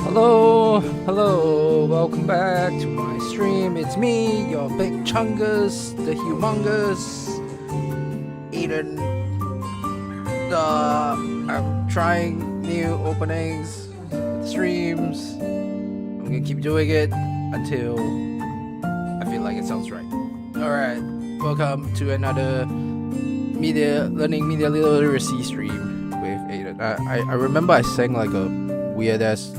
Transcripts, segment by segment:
Hello, welcome back to my stream. It's me, your big chungus, the humongous Eden. I'm trying new openings, streams. I'm gonna keep doing it until I feel like it sounds right. Alright, welcome to another learning media literacy stream with Aiden. I remember I sang like a weird ass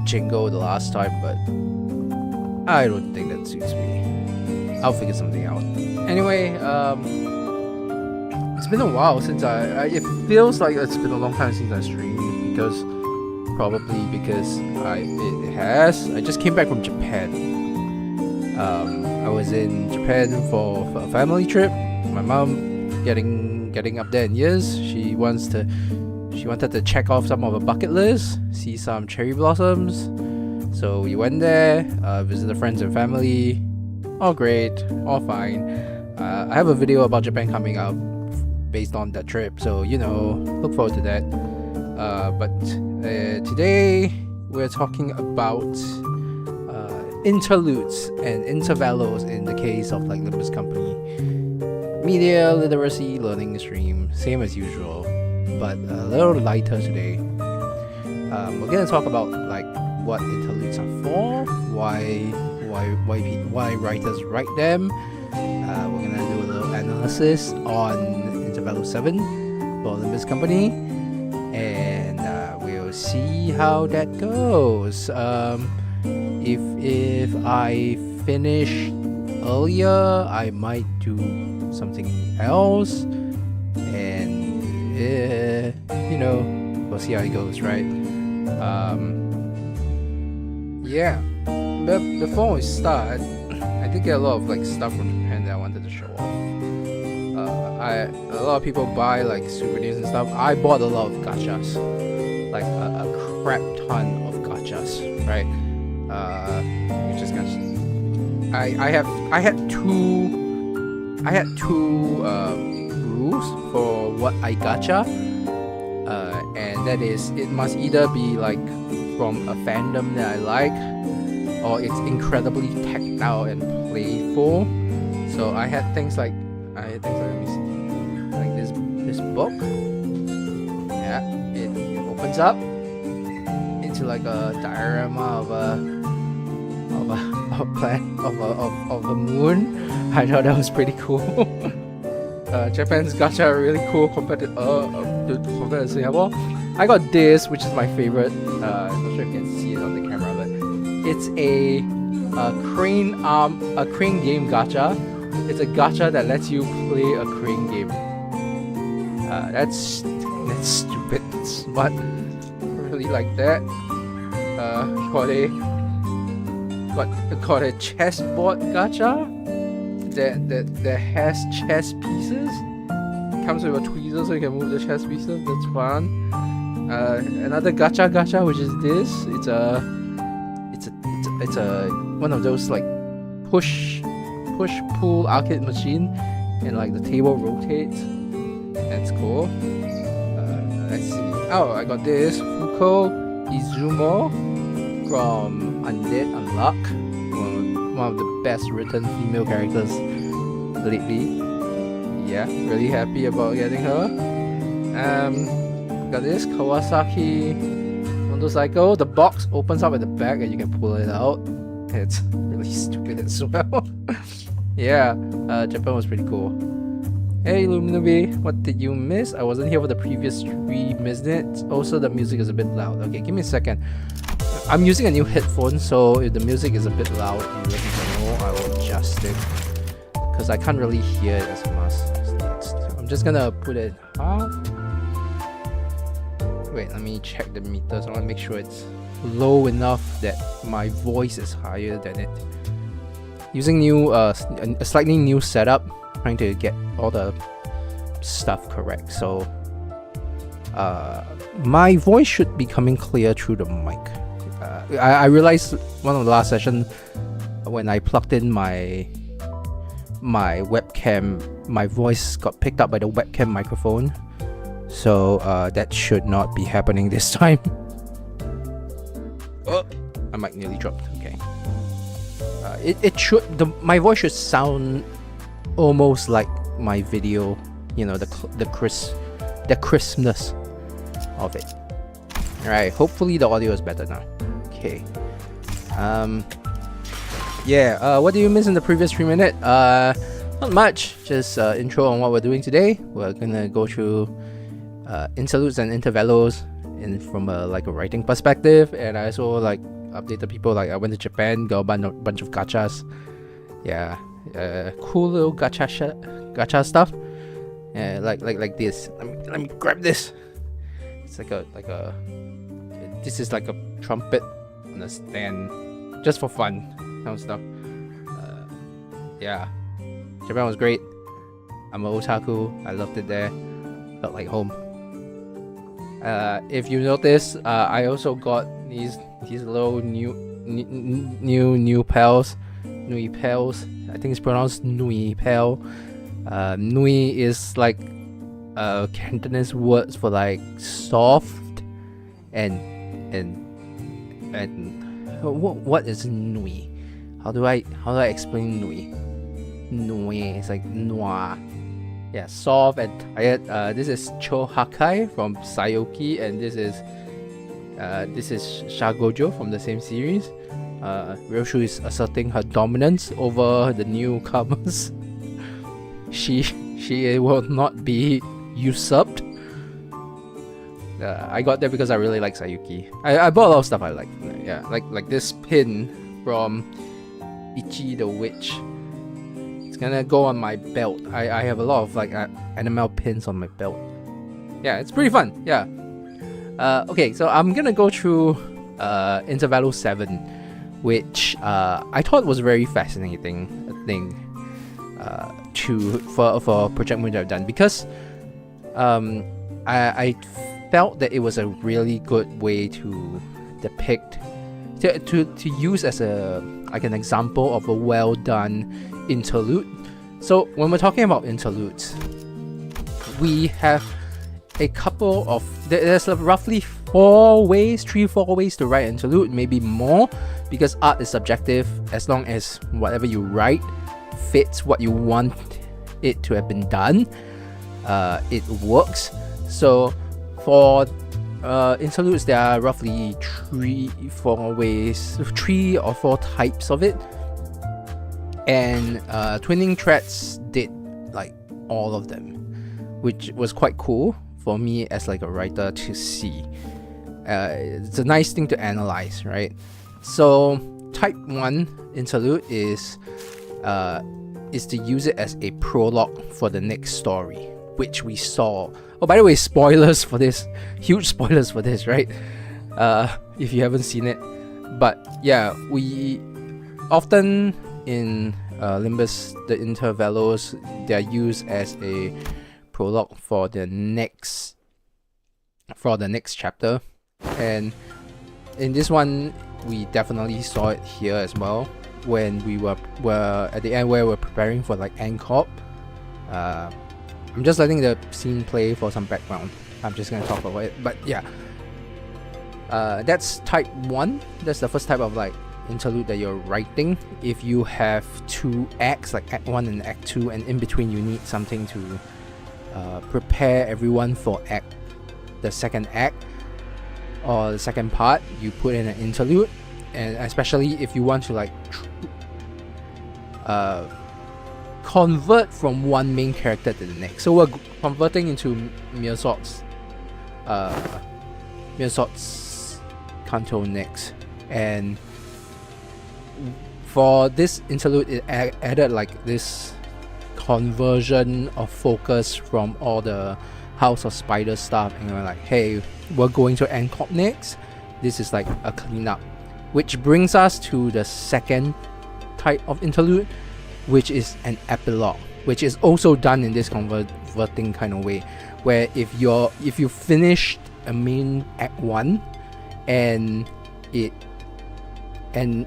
jingle the last time, but I don't think that suits me. I'll figure something out. Anyway, it's been a while since it feels like it's been a long time since I streamed because I just came back from Japan. I was in Japan for a family trip. My mom getting up there in years. She wanted to check off some of her bucket list, see some cherry blossoms. So we went there, visited friends and family. All great, all fine. I have a video about Japan coming up based on that trip, so look forward to that. But today we're talking about interludes and intervallos in the case of like Limbus company. Media literacy learning stream, same as usual, but a little lighter today. We're gonna talk about like what interludes are for, why writers write them. We're gonna do a little analysis on Intervallo VII for Limbus company, and we'll see how that goes. If I finish earlier, I might do something else, and we'll see how it goes, right? But before we start, I did get a lot of like stuff from Japan that I wanted to show off. A lot of people buy like souvenirs and stuff. I bought a lot of gachas, like a crap ton of gachas, right? You just got. I had two rules for what I gacha, and that is it must either be like from a fandom that I like, or it's incredibly tactile and playful. So I had things like let me see, like this book. Yeah, it opens up into like a diorama of a moon. I thought that was pretty cool. Japan's gacha are really cool compared to Singapore. I got this, which is my favorite. I'm not sure if you can see it on the camera, but it's a crane game gacha. It's a gacha that lets you play a crane game. That's stupid. That's smart. I really like that. Got a chessboard gacha that has chess pieces. It comes with a tweezer so you can move the chess pieces. That's fun. Another gacha, which is this. It's a one of those like push pull arcade machine, and like the table rotates. That's cool. Let's see. Oh, I got this Fuko Izumo from Undead Unluck. One of the best written female characters lately. Yeah, really happy about getting her. Got this Kawasaki motorcycle. The box opens up at the back and you can pull it out. It's really stupid as well. Yeah, Japan was pretty cool. Hey Luminabe, what did you miss? I wasn't here for the previous 3 minutes. Also, the music is a bit loud. Okay, give me a second. I'm using a new headphone, so if the music is a bit loud, you let me know. I will adjust it because I can't really hear it as much. I'm just gonna put it half. Wait, let me check the meters. I want to make sure it's low enough that my voice is higher than it. Using a slightly new setup, trying to get all the stuff correct. So my voice should be coming clear through the mic. I realized one of the last session when I plugged in my webcam, my voice got picked up by the webcam microphone. So that should not be happening this time. my mic nearly dropped. Okay. It should, my voice should sound almost like my video, you know, the crispness of it. Alright, hopefully the audio is better now. Okay. Yeah, what did you miss in the previous 3 minutes? Not much, just intro on what we're doing today. We're gonna go through interludes and intervallos from a writing perspective, and I also updated people, like I went to Japan, got a bunch of gachas. Yeah, cool little gacha stuff. Yeah, like this. Let me grab this. It's like a this is like a trumpet on a stand, just for fun kind of stuff. Yeah, Japan was great. I'm an otaku. I loved it there. Felt like home. If you notice, I also got these little new pals, nui pals. I think it's pronounced nui pal. Nui is like Cantonese words for like soft, and what is nui? How do I explain nui? Nui is like noir. Yeah, soft and tired. This is Cho Hakai from Sayoki, and this is Shagojo from the same series. Ryoshu is asserting her dominance over the newcomers. She will not be usurped. I got there because I really like Sayuki. I bought a lot of stuff I like. Yeah, like this pin from Ichi the Witch. It's gonna go on my belt. I have a lot of animal pins on my belt. Yeah, it's pretty fun. Yeah. Okay, so I'm gonna go through Intervallo 7, which I thought was very fascinating thing for Project Moon to have done, because I felt that it was a really good way to depict, to use as an example of a well done interlude. So when we're talking about interludes, we have a couple of, there's roughly 4 ways to write interlude, maybe more, because art is subjective. As long as whatever you write fits what you want it to have been done, it works. So for interludes, there are roughly 3 or 4 types of it, and Twinning Threads did like all of them, which was quite cool for me as like a writer to see. It's a nice thing to analyze, right? So type 1 interlude is to use it as a prologue for the next story, which we saw. Oh, by the way, spoilers for this, huge spoilers for this, right? If you haven't seen it. But yeah, we often in Limbus, the intervallos, they are used as a prologue for the next chapter, and in this one we definitely saw it here as well when we were at the end where we're preparing for like Angkop. I'm just letting the scene play for some background. I'm just gonna talk about it, but yeah, that's type 1. That's the first type of like interlude that you're writing. If you have 2 acts, like act 1 and act 2, and in between you need something to prepare everyone for the second act or the second part, you put in an interlude. And especially if you want to like convert from one main character to the next. So we're converting into Mirsot's Kanto next, and for this interlude it added like this conversion of focus from all the House of Spider stuff, and we're like, hey, we're going to Angkop next. This is like a cleanup, which brings us to the second type of interlude, which is an epilogue, which is also done in this converting kind of way, where if you finished a main act 1 and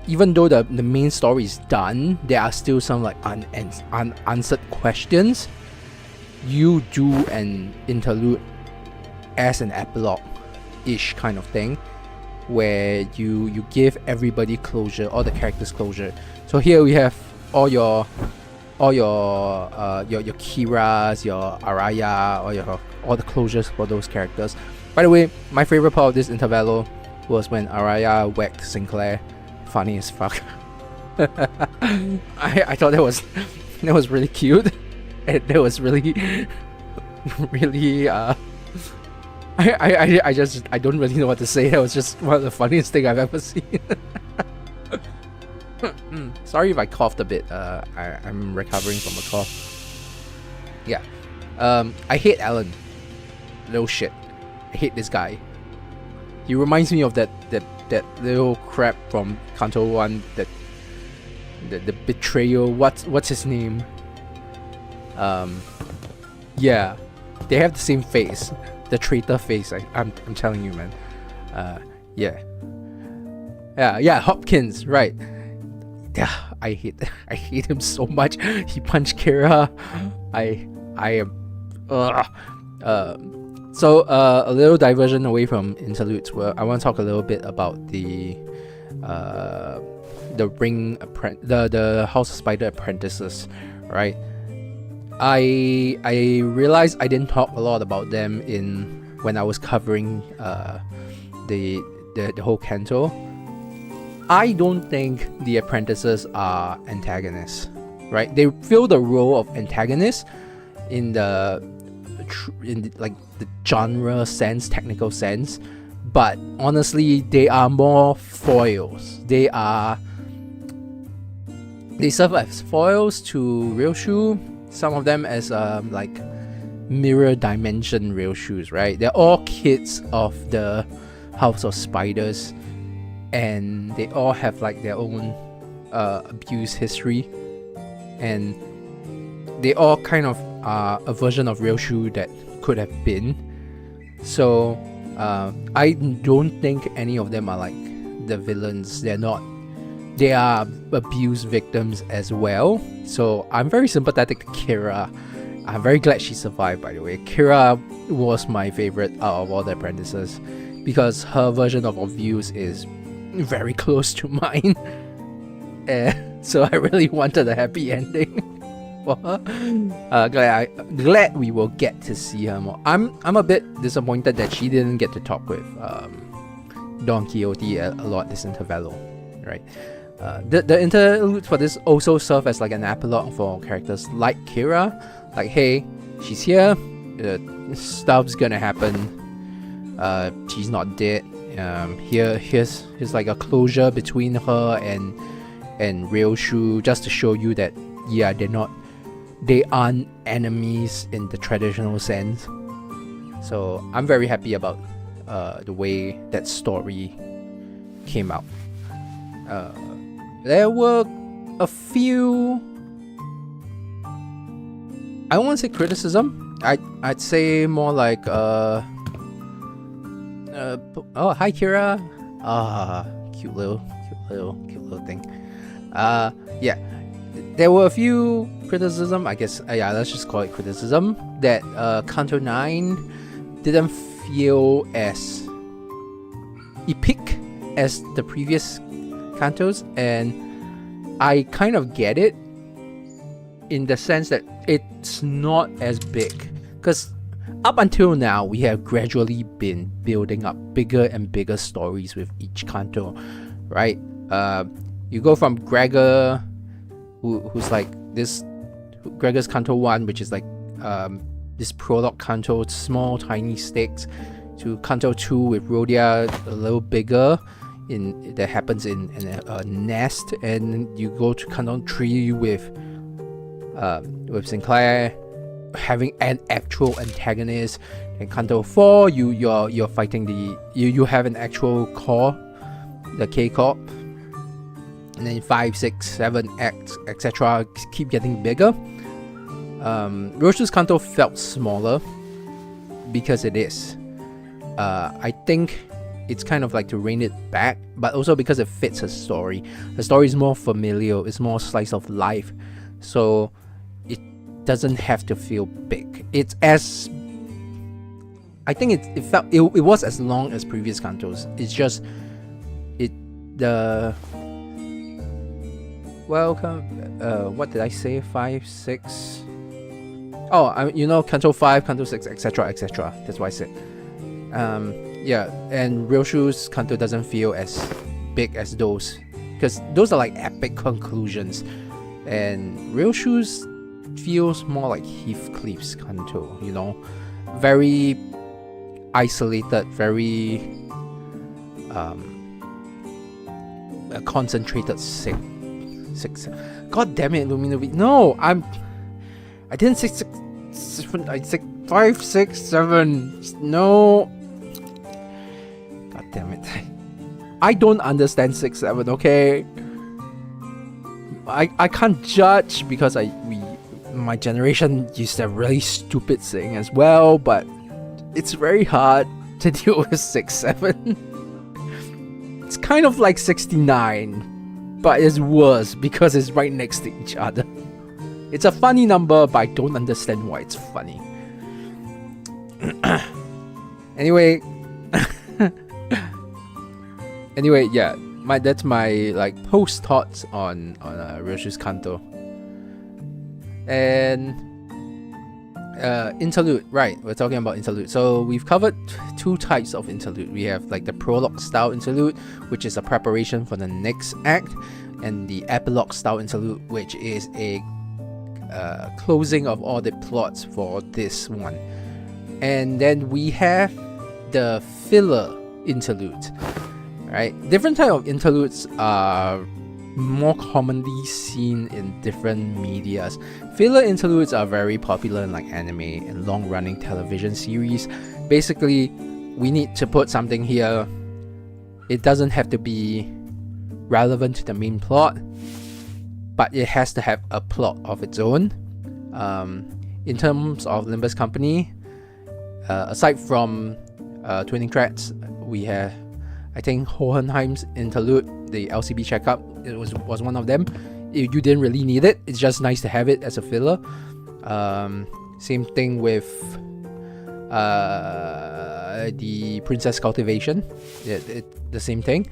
even though the main story is done, there are still some like unanswered questions, you do an interlude as an epilogue ish kind of thing, where you give everybody closure, all the characters closure. So here we have all your Kiras, your Araya, all the closures for those characters. By the way, my favorite part of this Intervallo was when Araya whacked Sinclair. Funny as fuck. I thought that was really cute. And that was really I don't really know what to say. That was just one of the funniest thing I've ever seen. Sorry if I coughed a bit. I'm recovering from a cough. Yeah. I hate Alan. No shit. I hate this guy. He reminds me of that little crap from Kanto 1, that the betrayal. What's his name? Yeah, they have the same face, the traitor face. I'm telling you, man. Yeah, Hopkins, right? Yeah, I hate him so much. He punched Kira. I am. So a little diversion away from Interludes, where I want to talk a little bit about the House of Spider apprentices, right? I realized I didn't talk a lot about them when I was covering the whole Kanto. I don't think the apprentices are antagonists, right? They fill the role of antagonists in the genre sense, technical sense, but honestly, they are more foils. They serve as foils to Ryoshu. Some of them as mirror dimension Ryoshus, right? They're all kids of the House of Spiders, and they all have their own abuse history, and they all kind of are a version of Ryoshu that could have been. So I don't think any of them are the villains. They're not. They are abuse victims as well. So I'm very sympathetic to Kira. I'm very glad she survived, by the way. Kira was my favorite out of all the apprentices because her version of abuse is very close to mine. So I really wanted a happy ending for her. Glad we will get to see her more. I'm a bit disappointed that she didn't get to talk with Don Quixote a lot this Intervallo, right? The interludes for this also serve as an epilogue for characters like Kira. Hey, she's here. Stuff's gonna happen. She's not dead. Here's a closure between her and Ryoshu, just to show you that they aren't enemies in the traditional sense. So I'm very happy about the way that story came out. There were a few, I won't say criticism. I'd say more oh, hi Kira. Cute little thing. Yeah, there were a few criticism, I guess. Let's just call it criticism, that Kanto 9 didn't feel as epic as the previous Kantos, and I kind of get it in the sense that it's not as big, because up until now we have gradually been building up bigger and bigger stories with each Kanto, right? You go from Gregor, who's this Gregor's Kanto 1, which is this prologue Kanto, small tiny stakes, to Kanto 2 with Rhodia, a little bigger, that happens in a nest, and you go to Kanto 3 with Sinclair having an actual antagonist. In Kanto 4, you're fighting you have an actual core, the K Corp, and then 5, 6, 7, X, etc. keep getting bigger. Roshu's Kanto felt smaller because it is. I think it's kind of to rein it back, but also because it fits her story. The story is more familial, it's more slice of life, so it doesn't have to feel big. It's as, I think it was as long as previous Kantos. It's just the what did I say? 5, 6. Oh, you know, Canto 5, Canto 6, etc., etc. That's why I said. Yeah, and Real Shoes Canto doesn't feel as big as those, because those are like epic conclusions, and Real Shoes feels more like Heathcliff's Canto, you know, very isolated, very a concentrated six. God damn it, Luminobi. No, I didn't say 6, 7. I said 5, 6, 7. No. God damn it. I don't understand 6, 7. Okay. I can't judge because my generation used a really stupid saying as well, but it's very hard to deal with 6, 7. It's kind of like 69, but it's worse because it's right next to each other. It's a funny number, but I don't understand why it's funny. Anyway, yeah, that's my like post thoughts on Real Shoes Canto. And interlude, right? We're talking about interlude. So we've covered 2 types of interlude. We have like the prologue style interlude, which is a preparation for the next act, and the epilogue style interlude, which is a closing of all the plots for this one. And then we have the filler interlude, right? Different type of interludes are more commonly seen in different medias. Filler interludes are very popular in like anime and long-running television series. Basically, we need to put something here. It doesn't have to be relevant to the main plot, but it has to have a plot of its own. In terms of Limbus Company, aside from Twinning Threads, we have, I think, Hohenheim's interlude, the LCB checkup. It was one of them. You didn't really need it. It's just nice to have it as a filler. Same thing with the Princess Cultivation. The same thing.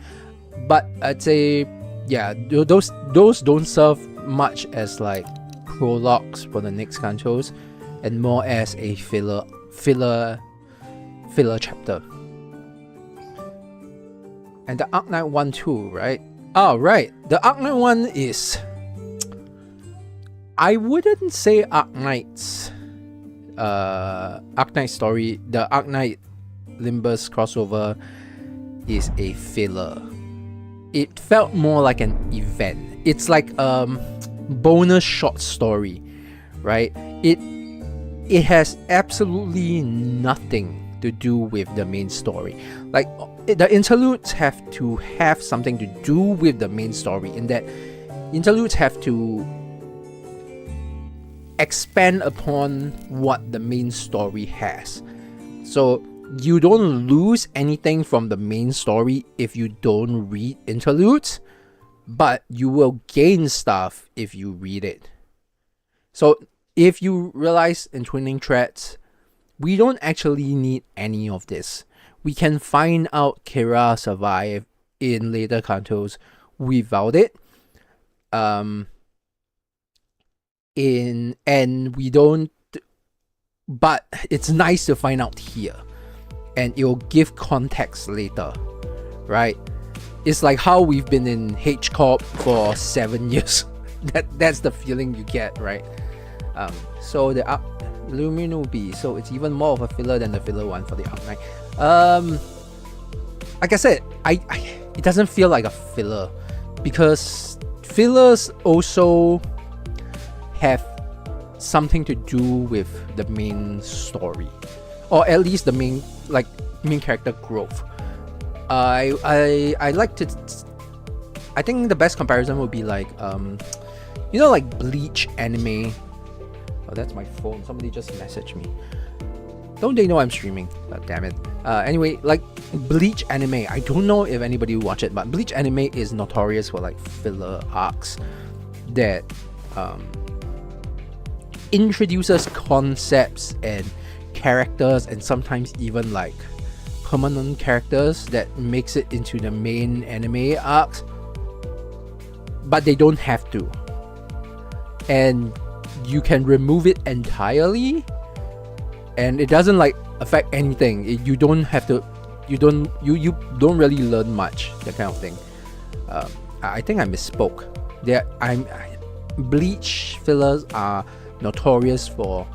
But I'd say, yeah, those don't serve much as like prologues for the next cantos, and more as a filler chapter. And the Arknight one too, right? Oh, right. The Arknight one is, I wouldn't say Arknight's Arknight story. The Arknight Limbus crossover is a filler. It felt more like an event. It's like bonus short story, right? It has absolutely nothing to do with the main story. Like, the interludes have to have something to do with the main story, in that interludes have to expand upon what the main story has. So you don't lose anything from the main story if you don't read interludes, but you will gain stuff if you read it. So if you realize in Twinning Threads, we don't actually need any of this. We can find out Kira survive in later cantos without it. And we don't, but it's nice to find out here, and it will give context later, right? It's like how we've been in H Corp for 7 years. That's the feeling you get, right? So the Luminobi, so it's even more of a filler than the filler one for the Arknight. Like I said, it doesn't feel like a filler, because fillers also have something to do with the main story, or at least the main character growth. I like to, I think the best comparison would be like you know, like Bleach anime. Oh, that's my phone. Somebody just messaged me. Don't they know I'm streaming? God damn it. Anyway, like Bleach anime, I don't know if anybody will watch it, but Bleach anime is notorious for like filler arcs that introduces concepts and characters, and sometimes even like permanent characters that makes it into the main anime arcs, but they don't have to. And you can remove it entirely, and it doesn't like affect anything. You don't have to. You don't really learn much, that kind of thing. I think I misspoke. Bleach fillers are notorious for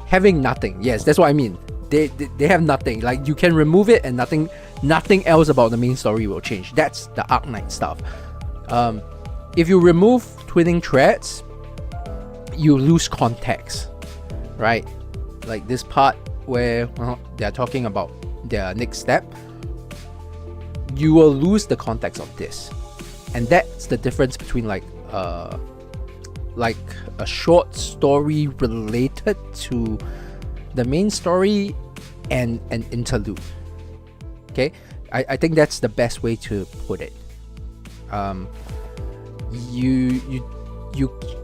having nothing. Yes, that's what I mean. They have nothing. Like, you can remove it and nothing else about the main story will change. That's the Arc Knight stuff. If you remove twinning threads, you lose context, right? Like this part where they're talking about their next step, you will lose the context of this. And that's the difference between like a short story related to the main story and an interlude. Okay, I think that's the best way to put it. You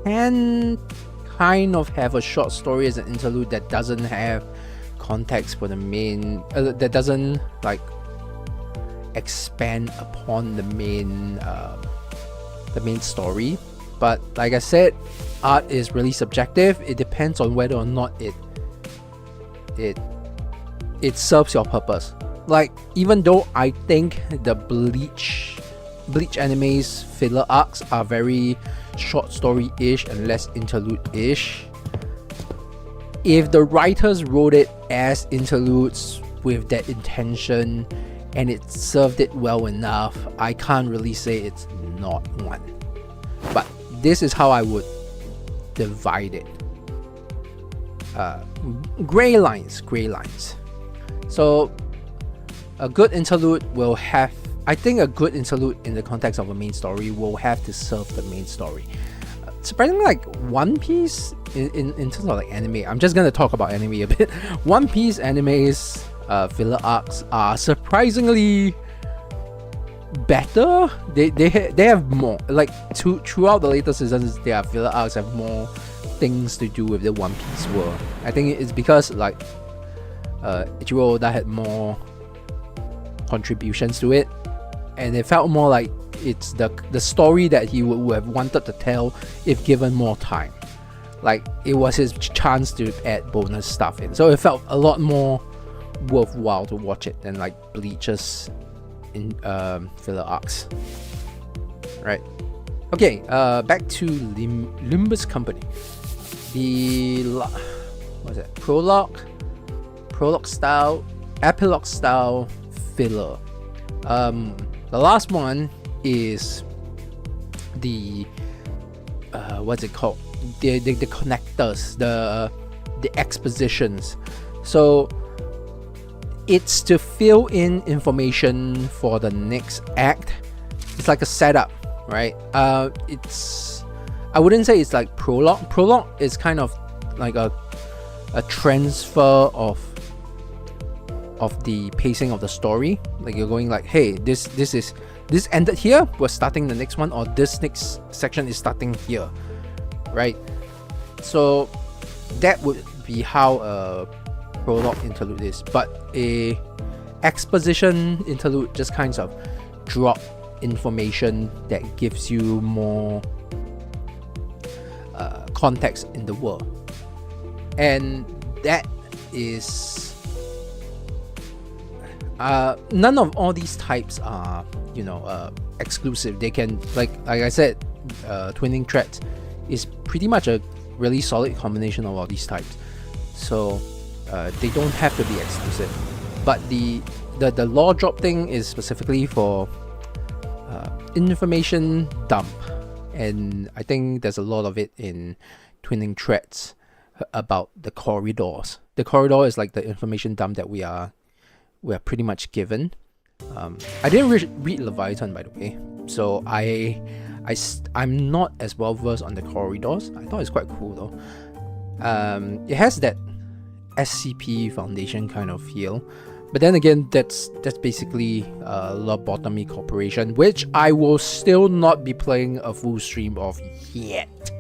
can kind of have a short story as an interlude that doesn't have context for the main, that doesn't like expand upon the main story. But like I said, art is really subjective. It depends on whether or not it serves your purpose. Like, even though I think the Bleach anime's filler arcs are very short story-ish and less interlude-ish, if the writers wrote it as interludes with that intention and it served it well enough, I can't really say it's not one. But this is how I would divide it. Gray lines. So a good interlude will have, I think a good interlude in the context of a main story will have to serve the main story. Surprisingly, like One Piece in terms of like anime, I'm just gonna talk about anime a bit. One Piece anime's filler arcs are surprisingly better. They have more, like throughout the later seasons, their filler arcs have more things to do with the One Piece world. I think it's because like Ichiro Oda had more contributions to it, and it felt more like it's the story that he would have wanted to tell if given more time. Like, it was his chance to add bonus stuff in, so it felt a lot more worthwhile to watch it than like Bleach's in filler arcs. Right. Okay. Back to Limbus Company. The what's that? Prologue style, epilogue style filler. The last one is the what's it called? The connectors, the expositions. So it's to fill in information for the next act. It's like a setup, right? I wouldn't say it's like prologue. Prologue is kind of like a transfer of the pacing of the story. Like, you're going like, hey, this ended here, we're starting the next one, or this next section is starting here, right? So that would be how a prologue interlude is. But a exposition interlude just kind of drop information that gives you more context in the world, and that is none of all these types are exclusive. They can, like I said, twinning threads is pretty much a really solid combination of all these types, so they don't have to be exclusive. But the law drop thing is specifically for information dump, and I think there's a lot of it in twinning threads about the corridors. The corridor is like the information dump that we are pretty much given. I didn't read Leviathan, by the way, so I'm not as well versed on the corridors. I thought it's quite cool though. It has that SCP Foundation kind of feel, but then again, that's basically Lobotomy Corporation, which I will still not be playing a full stream of yet.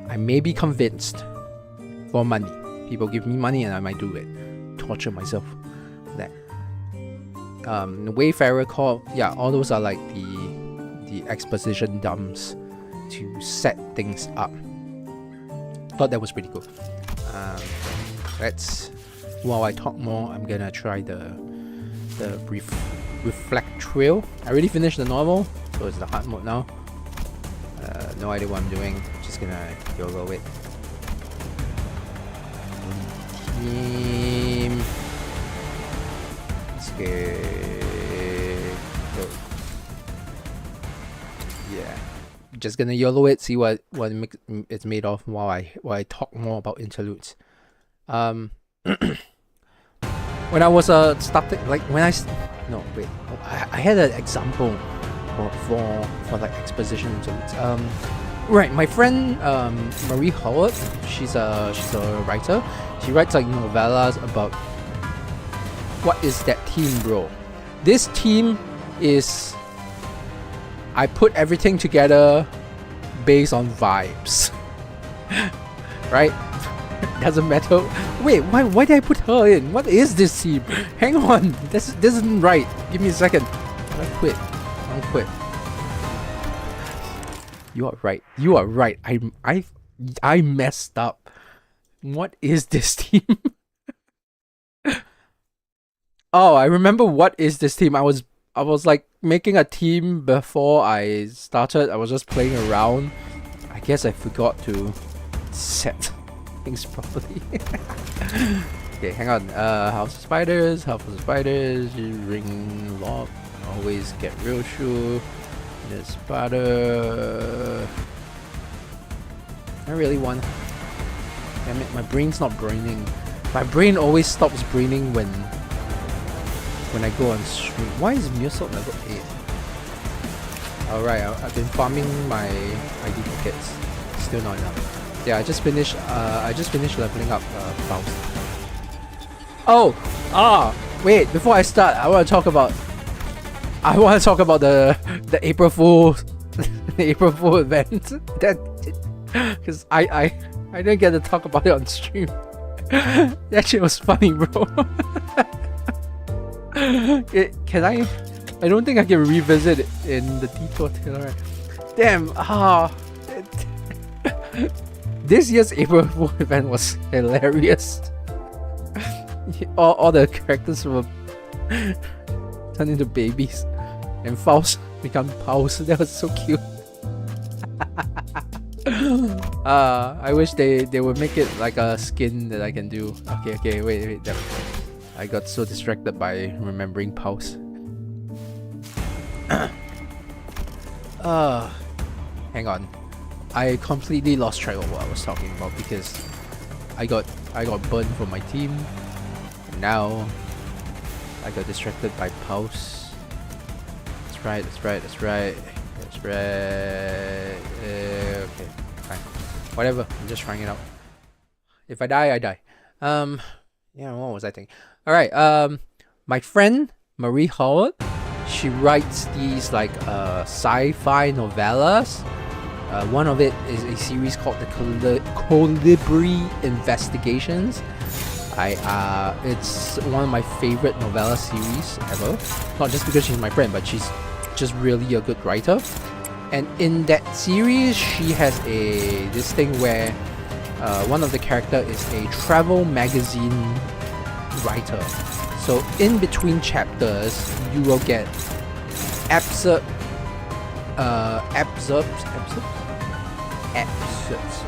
I may be convinced for money. People give me money and I might do it. Torture myself for that. Wayfarer Corp. Yeah, all those are like the exposition dumps to set things up. Thought that was pretty cool. While I talk more, I'm gonna try the reflect trail. I already finished the normal, so it's the hard mode now. No idea what I'm doing. Just gonna YOLO it. Team. Let's go. Yeah. Just gonna YOLO it. See what it's made of while I talk more about interludes. When I was starting, like when I had an example for like exposition interludes. Right, my friend Marie Howard, she's a writer. She writes like novellas about what is that team, bro. This team is, I put everything together based on vibes. Right? Doesn't matter. Wait, why did I put her in? What is this team? Hang on, this isn't right. Give me a second. I'll quit. You are right. You are right. I messed up. What is this team? Oh, I remember what is this team. I was like making a team before I started. I was just playing around. I guess I forgot to set things properly. Okay, hang on. House of Spiders, ring lock, always get real shoe. The spider. I really want. Damn it, my brain's not braining. My brain always stops braining when I go on stream. Why is Musou level 8? Alright, I've been farming my ID tickets. Still not enough. Yeah, I just finished leveling up Faust. Wait, before I start, I want to talk about the April Fool the April Fool event. That because I didn't get to talk about it on stream. That shit was funny, bro. Can I don't think I can revisit it in the detour trailer. Damn. This year's April Fool event was hilarious. All the characters were turned into babies, and Faust become Paus. That was so cute. I wish they would make it like a skin that I can do. Okay, wait. I got so distracted by remembering Paus. Hang on. I completely lost track of what I was talking about because I got burned from my team. And now I got distracted by Paus. That's right. Okay, fine. Whatever. I'm just trying it out. If I die, I die. Yeah, what was I thinking? Alright, my friend Marie Howard, she writes these like sci-fi novellas. One of it is a series called the Colibri Investigations. It's one of my favorite novella series ever. Not just because she's my friend, but she's just really a good writer. And in that series, she has this thing where one of the characters is a travel magazine writer. So in between chapters, you will get excerpts.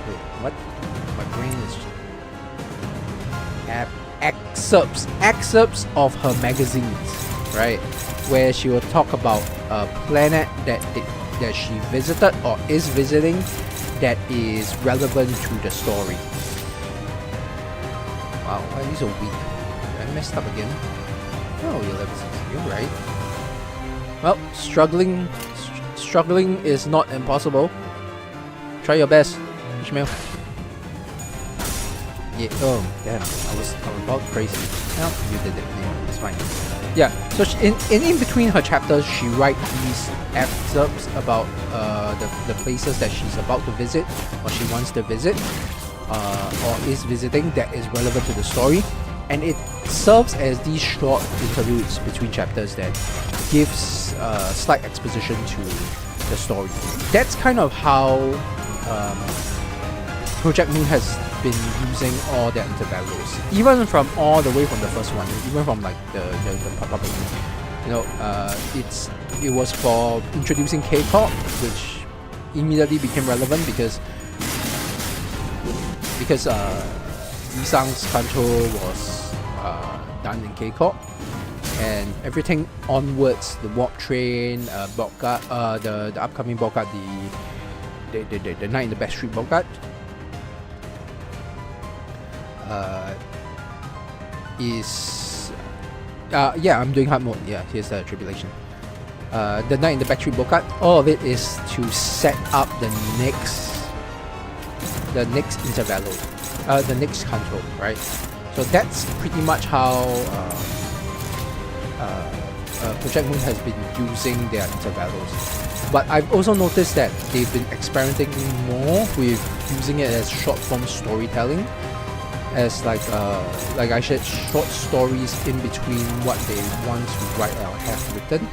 Wait, what? My brain is excerpts of her magazines, right? Where she will talk about a planet that she visited or is visiting that is relevant to the story. Wow, why are you so weak? I messed up again. Oh, you're level 6. You're right. Well, struggling is not impossible. Try your best, Ishmael. Yeah. Oh, damn. I was about crazy. No, you did it. Yeah, it's fine. Yeah. So in between her chapters, she writes these excerpts about the places that she's about to visit, or she wants to visit, or is visiting that is relevant to the story, and it serves as these short interludes between chapters that gives slight exposition to the story. That's kind of how Project Moon has been using all their intervallos, even from all the way from the first one, even from like the pop-up. You know, it was for introducing K-pop, which immediately became relevant because Yi-sang's kanto was done in K-pop, and everything onwards, the warp train, Bogart, the upcoming Bogart, the Night in the Backstreet Bogart, is yeah, I'm doing hard mode. Yeah, here's the tribulation. The Night in the Backstreet Bogart, all of it is to set up the next intervallo, the next control, right? So that's pretty much how Project Moon has been using their intervallos. But I've also noticed that they've been experimenting more with using it as short form storytelling, as like I said, short stories in between what they want to write or have written,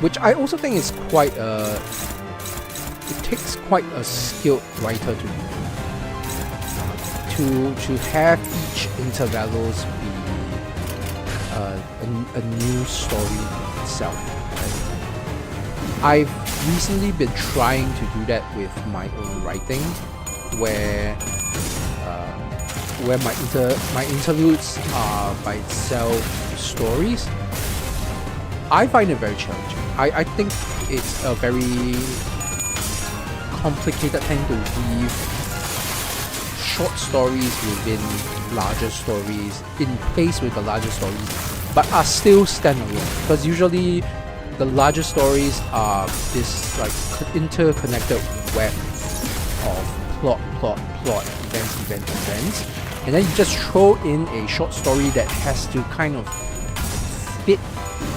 which I also think is quite it takes quite a skilled writer to have each intervallos be a new story itself. Right? I've recently been trying to do that with my own writing, where my interludes are by itself stories. I find it very challenging. I think it's a very complicated thing to weave short stories within larger stories, in place with the larger stories, but are still standalone. Because usually the larger stories are this like interconnected web of plot, events, and then you just throw in a short story that has to kind of fit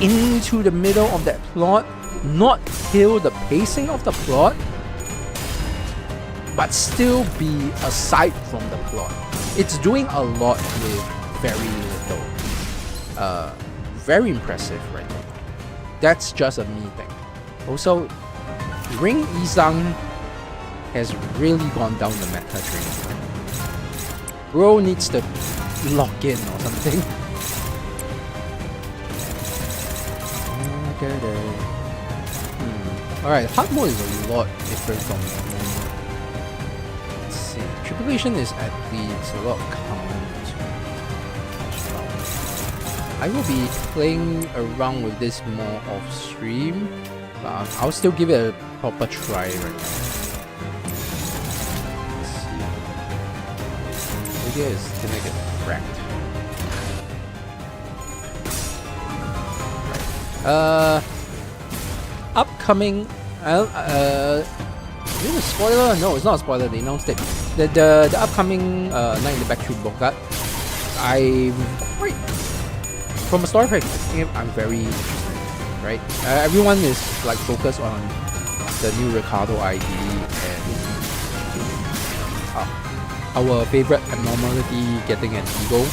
into the middle of that plot, not kill the pacing of the plot, but still be aside from the plot. It's doing a lot with very little. Very impressive right now. That's just a me thing. Also, Ring Yi-sang has really gone down the meta train. Bro needs to lock in or something. Alright, hard mode is a lot different from normal. Let's see. Tribulation is at least a lot of count. I will be playing around with this more off stream, but I'll still give it a proper try right now. Let's see. The idea is to make it cracked. Upcoming. Is it a spoiler? No, it's not a spoiler. They announced it. The upcoming Night in the Backstreet Bogart. From a story perspective, I'm very interested. Right? Everyone is like focused on the new Ricardo ID and our favorite abnormality getting an ego.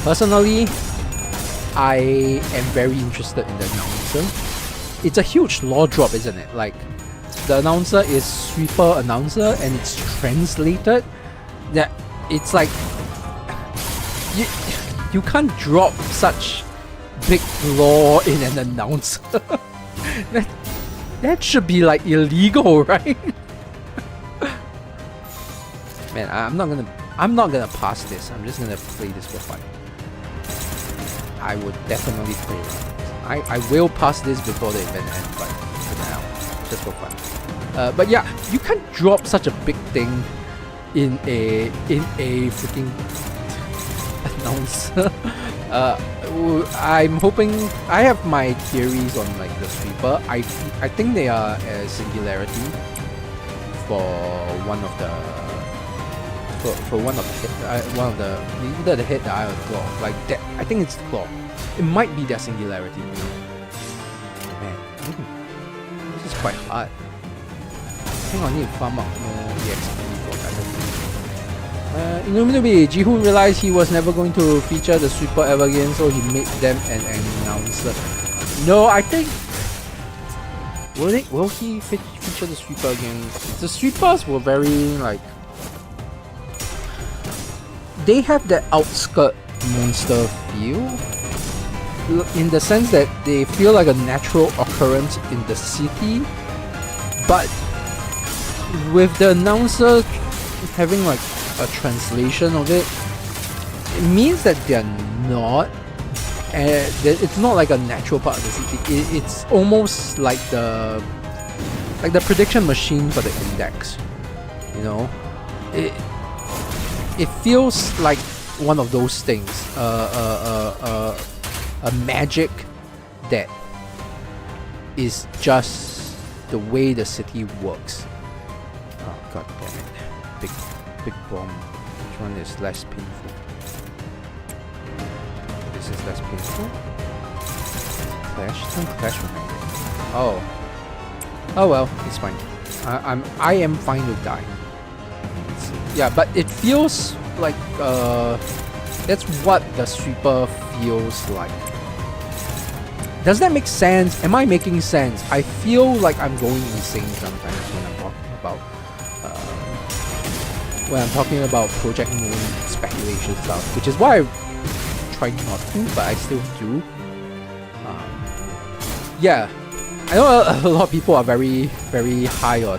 Personally, I am very interested in the announcer. It's a huge lore drop, isn't it? Like, the announcer is sweeper announcer and it's translated. That it's like you can't drop such big lore in an announcer. that should be like illegal, right? Man, I'm not gonna pass this. I'm just gonna play this for fun. I would definitely play it. I will pass this before the event ends, but for now, just for fun. But yeah, you can't drop such a big thing in a freaking announcer. I'm hoping. I have my theories on like the sweeper. I think they are a singularity for one of the either the head, the eye, or the claw. Like that, I think it's the claw. It might be their singularity. Man, this is quite hard. I think I need to farm up more EXP for that. Illuminati, Jihoon realized he was never going to feature the sweeper ever again, so he made them an announcer. No, I think... Will he feature the sweeper again? The sweepers were very, like... They have that outskirt monster feel. In the sense that they feel like a natural occurrence in the city. But with the announcer having like a translation of it, it means that they're not, and it's not like a natural part of the city. It's almost like the prediction machine for the index. You know, it feels like one of those things, a magic that is just the way the city works. Oh god damn it. Big bomb. Which one is less painful? This is less painful? Clash? Don't clash with me. Oh. Oh well, it's fine. I am fine with dying. Yeah, but it feels like that's what the sweeper feels like. Does that make sense? Am I making sense? I feel like I'm going insane sometimes when I'm talking about Project Moon speculation stuff, which is why I try not to, but I still do. Yeah, I know a lot of people are very, very high on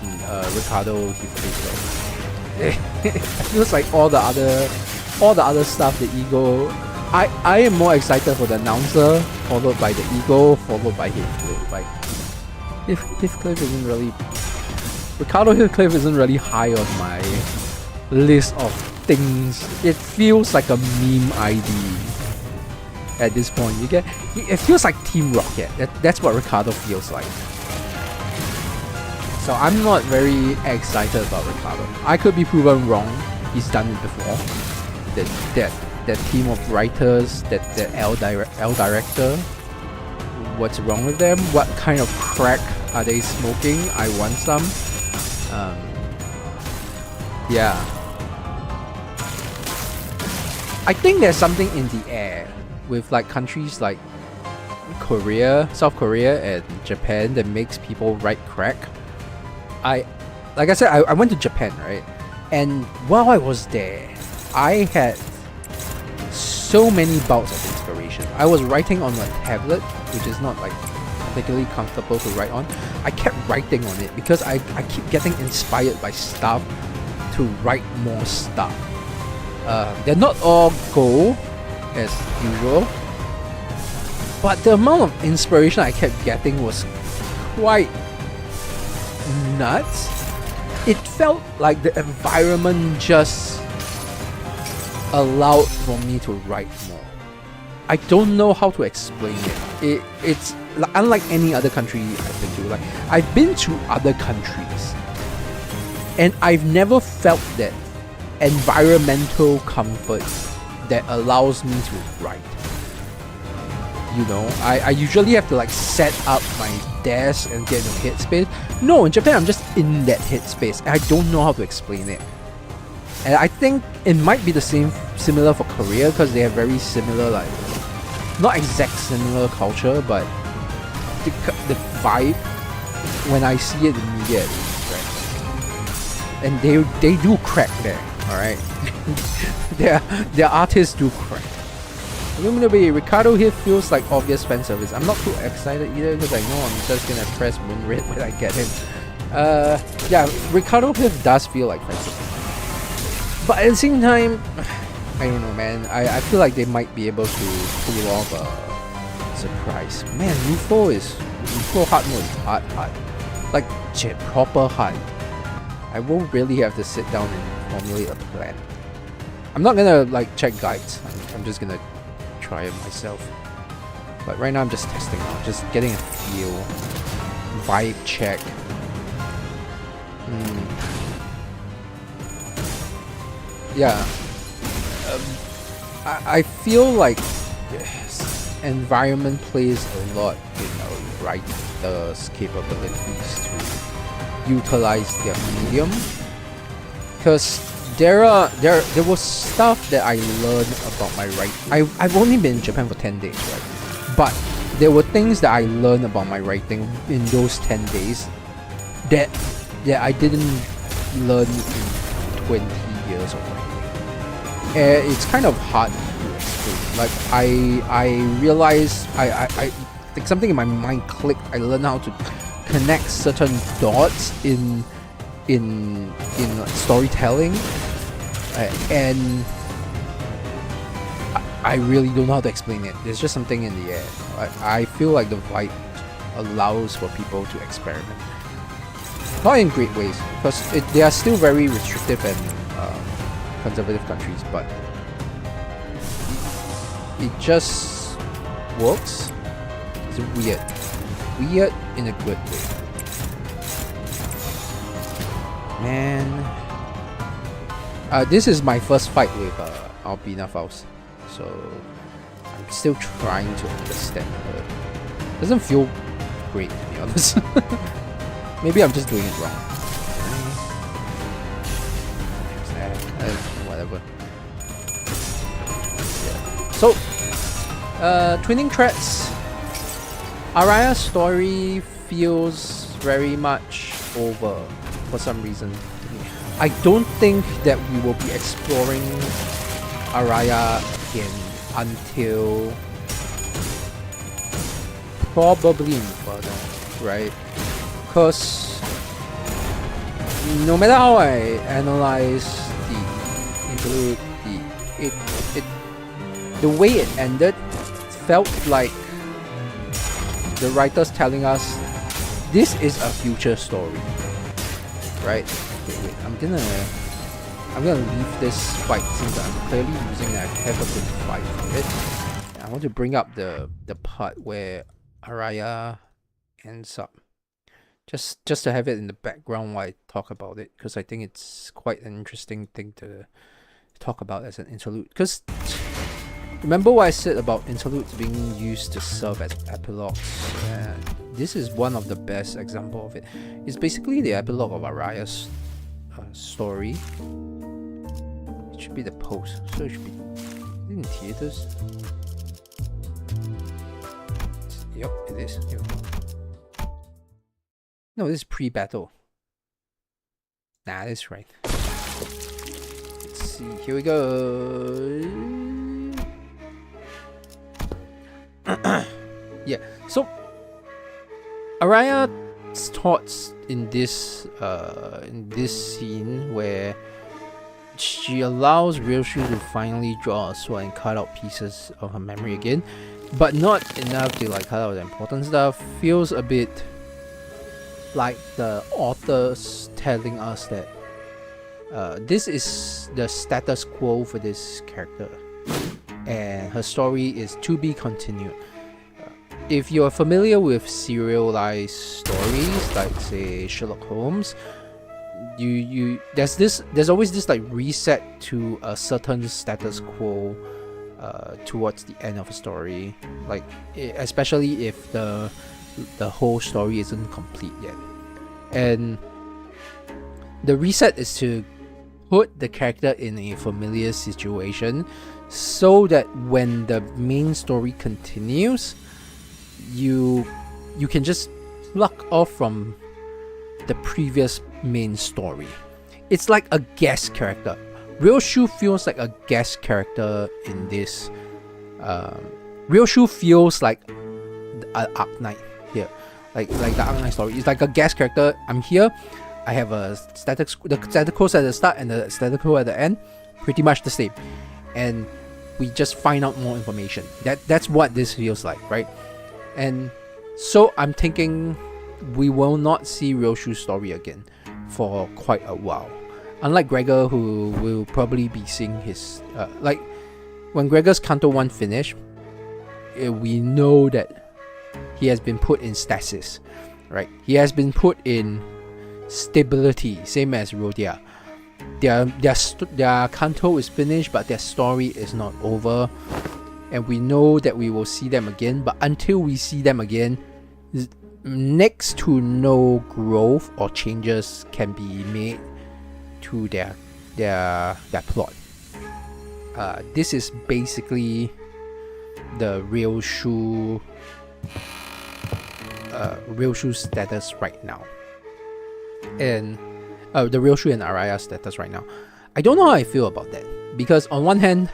Ricardo Heathcliff. It feels like all the other stuff, the ego. I am more excited for the announcer, followed by the ego, followed by Heathcliff. Like, Heathcliff isn't really... Ricardo Heathcliff isn't really high on my list of things. It feels like a meme ID at this point. It feels like Team Rocket. That's what Ricardo feels like. So I'm not very excited about Ricardo. I could be proven wrong. He's done it before. That team of writers, that L director, what's wrong with them? What kind of crack are they smoking? I want some. Yeah. I think there's something in the air with like countries like Korea, South Korea and Japan that makes people write crack. Like I said, I went to Japan, right? And while I was there, I had so many bouts of inspiration. I was writing on a tablet, which is not like particularly comfortable to write on. I kept writing on it because I keep getting inspired by stuff to write more stuff. They're not all gold as usual, but the amount of inspiration I kept getting was quite nuts. It felt like the environment just allowed for me to write more. I don't know how to explain it. It's unlike any other country I've been to. Like, I've been to other countries and I've never felt that environmental comfort that allows me to write. You know, I usually have to like set up my desk and get in a headspace. No, in Japan I'm just in that headspace and I don't know how to explain it. And I think it might be the similar for Korea because they have very similar, like, not exact similar culture, but the vibe when I see it immediately, right? And they do crack there, alright? their artists do crack. Illuminati, Ricardo here feels like obvious fan service. I'm not too excited either because I know I'm just gonna press win rate when I get him. Yeah, Ricardo here does feel like fan service. But at the same time, I don't know, man. I feel like they might be able to pull off a surprise. Man, Rufo hard mode is hard. Like, proper hard. I won't really have to sit down and formulate a plan. I'm not gonna like check guides. I'm just gonna try it myself. But right now I'm just testing out, just getting a feel, vibe check. Yeah, I feel like environment plays a lot in writers' capabilities to utilize their medium, because there was stuff that I learned about my writing. I've only been in Japan for 10 days, right? But there were things that I learned about my writing in those 10 days that I didn't learn in 20 years of writing. It's kind of hard to explain. Like I realized I like something in my mind clicked. I learned how to connect certain dots in like storytelling, and I really don't know how to explain it. There's just something in the air. I feel like the vibe allows for people to experiment, not in great ways, because they are still very restrictive and conservative countries, but it just works. It's weird in a good way. Man, this is my first fight with Albina Faust, so I'm still trying to understand her. Doesn't feel great, to be honest. Maybe I'm just doing it wrong. Whatever. Yeah. So, twinning threats. Araya's story feels very much over for some reason. I don't think that we will be exploring Araya again until probably further, right? Because no matter how I analyze the interlude, the way it ended felt like the writers telling us this is a future story, right? Wait, I'm gonna leave this fight since I'm clearly losing and I have a good fight for it. I want to bring up the part where Araya ends up, just to have it in the background while I talk about it, because I think it's quite an interesting thing to talk about as an interlude. Because remember what I said about interludes being used to serve as epilogues? This is one of the best example of it. It's basically the epilogue of Araya's story. It should be the post, so it should be in theaters. Yep, it is. Here we go. No, this is pre-battle. Nah, that's right. Let's see. Here we go. Yeah. So Araya's thoughts in this scene where she allows Ryoshu to finally draw a sword and cut out pieces of her memory again, but not enough to like cut out the important stuff, feels a bit like the authors telling us that this is the status quo for this character and her story is to be continued. If you're familiar with serialized stories like say Sherlock Holmes, there's always this like reset to a certain status quo towards the end of a story, like especially if the whole story isn't complete yet. And the reset is to put the character in a familiar situation so that when the main story continues, you can just pluck off from the previous main story. It's like a guest character. Ryoshu feels like a guest character in this. Ryoshu feels like an Arc Knight here, like the Arc Knight story. It's like a guest character. I'm here. I have the status quo at the start and the status quo at the end, pretty much the same, and we just find out more information. That's what this feels like, right? And so I'm thinking we will not see Ryoshu's story again for quite a while. Unlike Gregor, who will probably be seeing his like when Gregor's Canto 1 finish, we know that he has been put in stasis, right? He has been put in stability, same as Rhodia. Their Canto is finished, but their story is not over, and we know that we will see them again. But until we see them again, next to no growth or changes can be made to their their plot. This is basically the real shoe status right now, and the real shoe and Araya status right now. I don't know how I feel about that, because on one hand,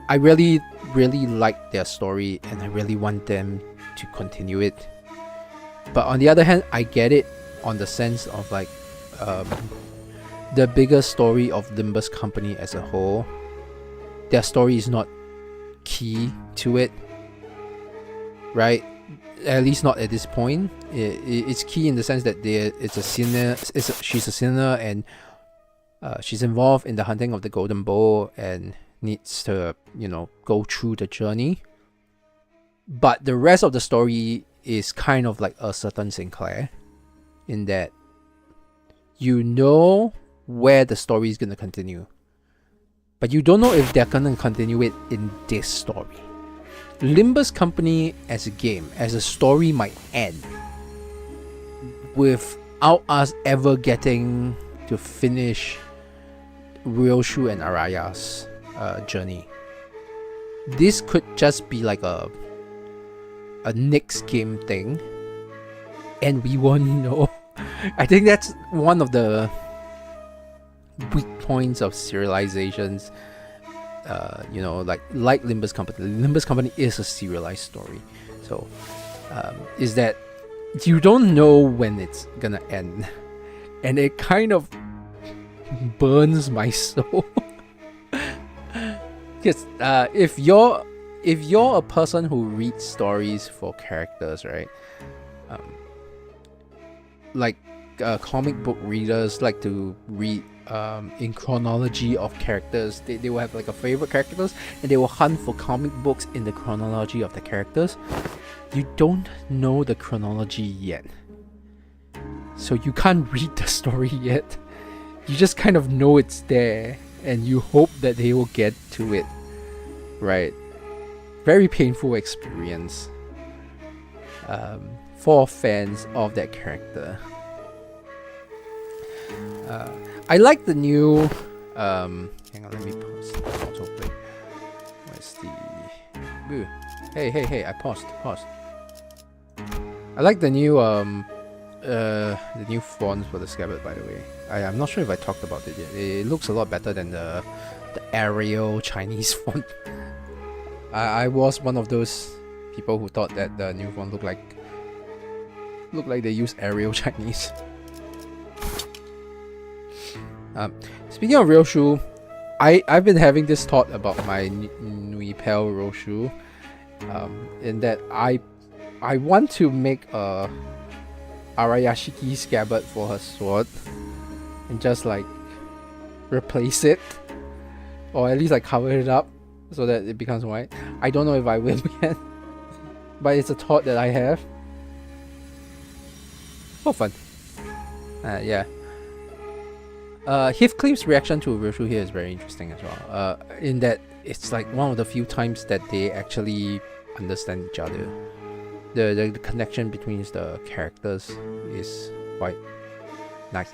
I really like their story and I really want them to continue it, but on the other hand, I get it on the sense of like the bigger story of Limbus company as a whole. Their story is not key to it, right? At least not at this point. It's key in the sense that she's a sinner, and she's involved in the hunting of the Golden Bowl and needs to, go through the journey. But the rest of the story is kind of like a certain Sinclair, in that where the story is going to continue, but you don't know if they're going to continue it in this story. Limbus company as a game, as a story, might end without us ever getting to finish Ryoshu and Araya's journey. This could just be like a next game thing, and we won't know. I think that's one of the weak points of serializations. Like Limbus company. Limbus company is a serialized story, so is that you don't know when it's gonna end, and it kind of burns my soul. Because if you're a person who reads stories for characters, right? Comic book readers like to read in chronology of characters. They will have like a favorite characters, and they will hunt for comic books in the chronology of the characters. You don't know the chronology yet, so you can't read the story yet. You just kind of know it's there, and you hope that they will get to it, right? Very painful experience for fans of that character. I like the new hang on, let me pause autoplay. Where's the hey, I paused. I like the new fonts for the scabbard, by the way. I'm not sure if I talked about it yet. It looks a lot better than the Arial Chinese font. I was one of those people who thought that the new font looked like they use Arial Chinese. Speaking of Ryoshu, I've been having this thought about my Nui Pel Ryoshu, in that I want to make a Arayashiki scabbard for her sword and just like replace it, or at least like cover it up so that it becomes white. I don't know if I will yet, but it's a thought that I have for fun. Yeah. Heathcliff's reaction to Ryoshu here is very interesting as well, in that it's like one of the few times that they actually understand each other. The connection between the characters is quite nice.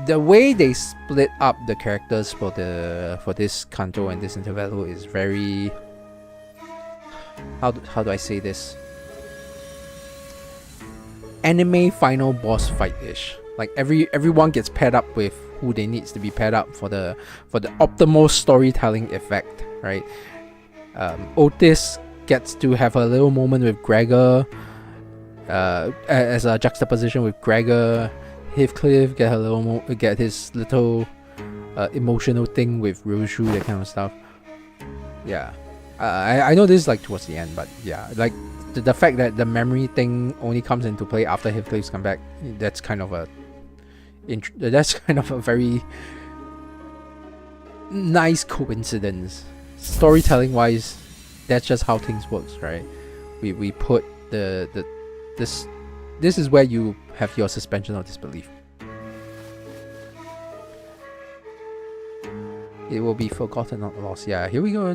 The way they split up the characters for this Kanto and this Intervallo is very, how do I say this, anime final boss fight-ish. Like everyone gets paired up with who they needs to be paired up for the optimal storytelling effect, right? Otis gets to have a little moment with Gregor, as a juxtaposition with Gregor. Heathcliff get his little emotional thing with Ryoshu, that kind of stuff. Yeah, I know this is like towards the end, but yeah, like the fact that the memory thing only comes into play after Heathcliff's come back, that's kind of a very nice coincidence. Storytelling wise, that's just how things works, right? We put this is where you have your suspension of disbelief. It will be forgotten, not lost. Yeah, here we go.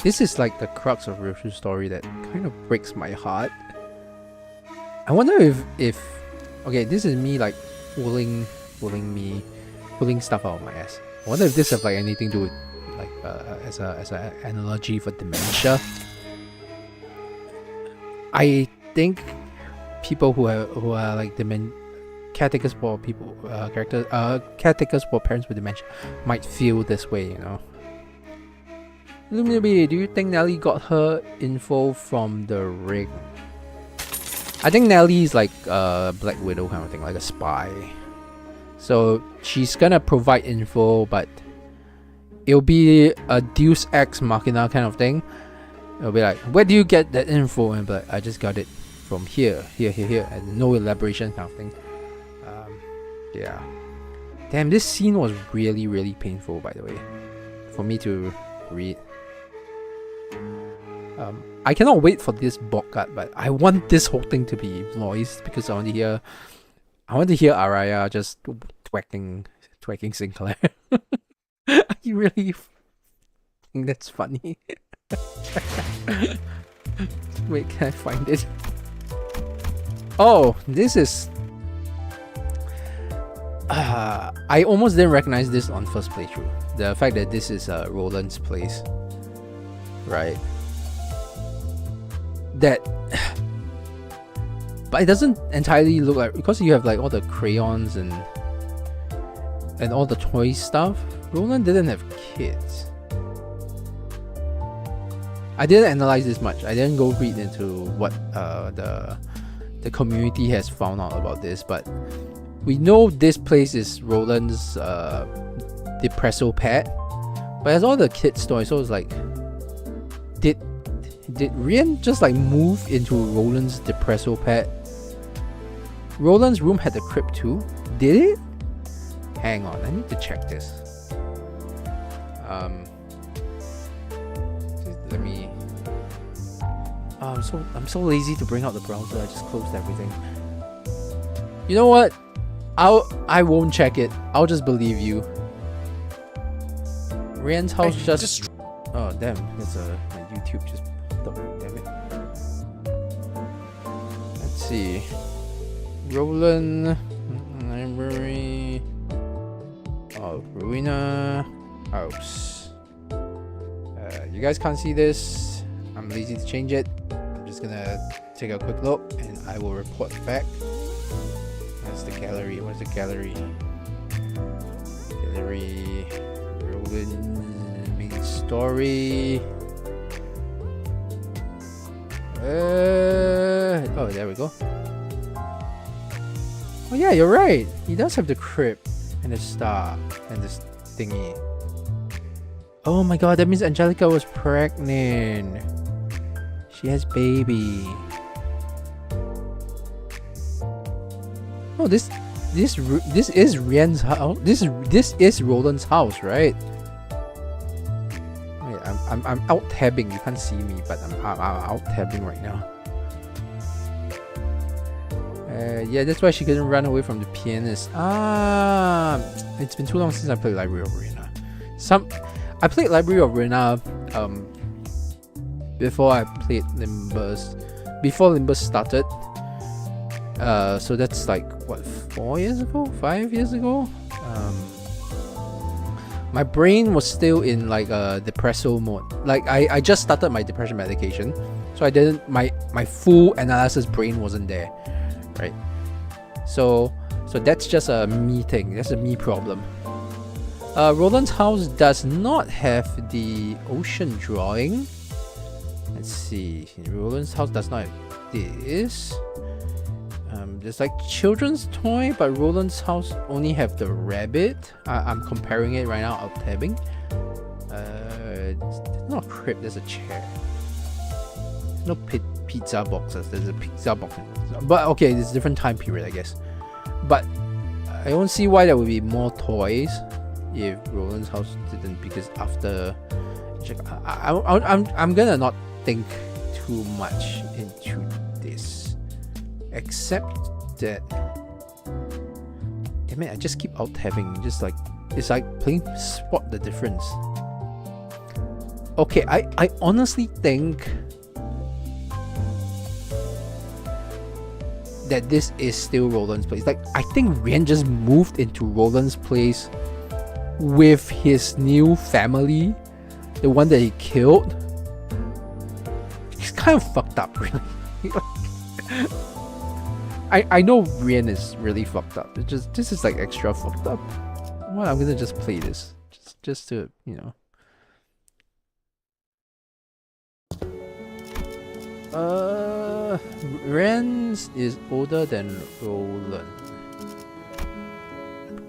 This is like the crux of Ryoshu's story that kind of breaks my heart. I wonder if okay, this is me like pulling stuff out of my ass. I wonder if this has like anything to do with like as an analogy for dementia. I think people who are like caretakers for people caretakers for parents with dementia might feel this way, you know. Maybe, do you think Nelly got her info from the ring? I think Nelly is like a Black Widow kind of thing, like a spy. So she's gonna provide info, but it'll be a Deus Ex Machina kind of thing. It'll be like, where do you get that info? And but I just got it from here, and no elaboration kind of thing. Yeah. Damn, this scene was really, really painful, by the way, for me to read. I cannot wait for this bulk cut, but I want this whole thing to be voiced because I want to hear Araya just twacking Sinclair. You really think that's funny? Wait, can I find it? Oh, this is I almost didn't recognize this on first playthrough. The fact that this is Roland's place, right? That, but it doesn't entirely look like, because you have like all the crayons and all the toy stuff. Roland didn't have kids. I didn't analyze this much. I didn't go read into what the community has found out about this, but we know this place is Roland's Depresso pad, but it's all the kids' toys. So it's like, did Rian just like move into Roland's Depresso pad? Roland's room had a crib too. Did it? Hang on, I need to check this. Let me. I'm so lazy to bring out the browser. I just closed everything. You know what? I won't check it. I'll just believe you. Rian's house just. Oh damn! That's my YouTube just popped up. Damn it. Let's see. Roland library. Oh, Ruina house. You guys can't see this. I'm lazy to change it. I'm just gonna take a quick look and I will report back. That's the gallery. Where's the gallery? Gallery. Roland main story. Oh, there we go. Oh yeah, you're right. He does have the crib and the star and this thingy. Oh my god, that means Angelica was pregnant. She has baby. Oh, this is Rian's house. This is Roland's house, right? Wait, I'm out tabbing. You can't see me, but I'm out tabbing right now. Yeah, that's why she couldn't run away from the pianist. It's been too long since I played Library of Ruina. I played Library of Ruina before I played Limbus. Before Limbus started. So that's like what, 4 years ago? 5 years ago? My brain was still in like a depresso mode. Like I just started my depression medication, so I didn't my full analysis brain wasn't there, right? So that's just a me thing. That's a me problem. Roland's house does not have the ocean drawing. Let's see. Roland's house does not have this. There's like children's toy, but Roland's house only have the rabbit. I'm comparing it right now, out tabbing. It's not a crib, there's a chair. There's no pizza boxes, there's a pizza box. But okay, it's a different time period, I guess. But I don't see why there would be more toys if Roland's house didn't, because after I'm gonna not think too much into this, except that, damn it, I just keep out tabbing, just like it's like playing spot the difference. Okay, I honestly think that this is still Roland's place. Like, I think Rian just moved into Roland's place with his new family, the one that he killed. It's kind of fucked up, really. I know Rian is really fucked up. It's just, this is like extra fucked up. Well, I'm gonna just play this, just to, you know. Rian is older than Roland.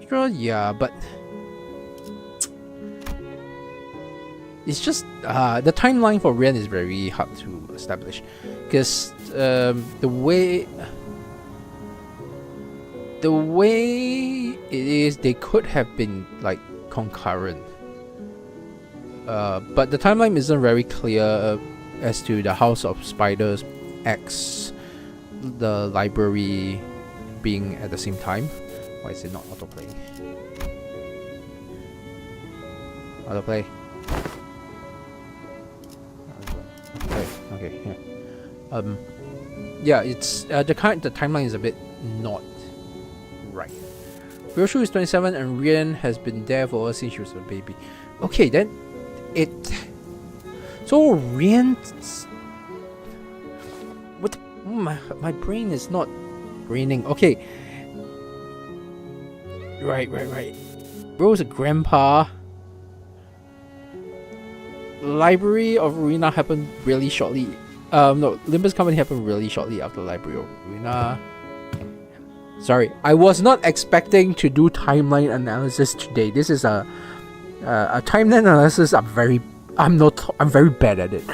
Sure, yeah, but it's just the timeline for Rian is very hard to establish, because the way it is, they could have been like concurrent, but the timeline isn't very clear as to the House of Spiders X, the library being at the same time. Why is it not autoplay? Autoplay. Okay. Yeah. It's the timeline is a bit not right. Ryoshu is 27 and Rian has been there for her since she was a baby. Okay, then so Rian's, what? My brain is not braining. Okay. Right. Bro's a grandpa. Library of Ruina happened really shortly. No, Limbus Company happened really shortly after Library of Ruina. Sorry, I was not expecting to do timeline analysis today. This is a timeline analysis. I'm very bad at it.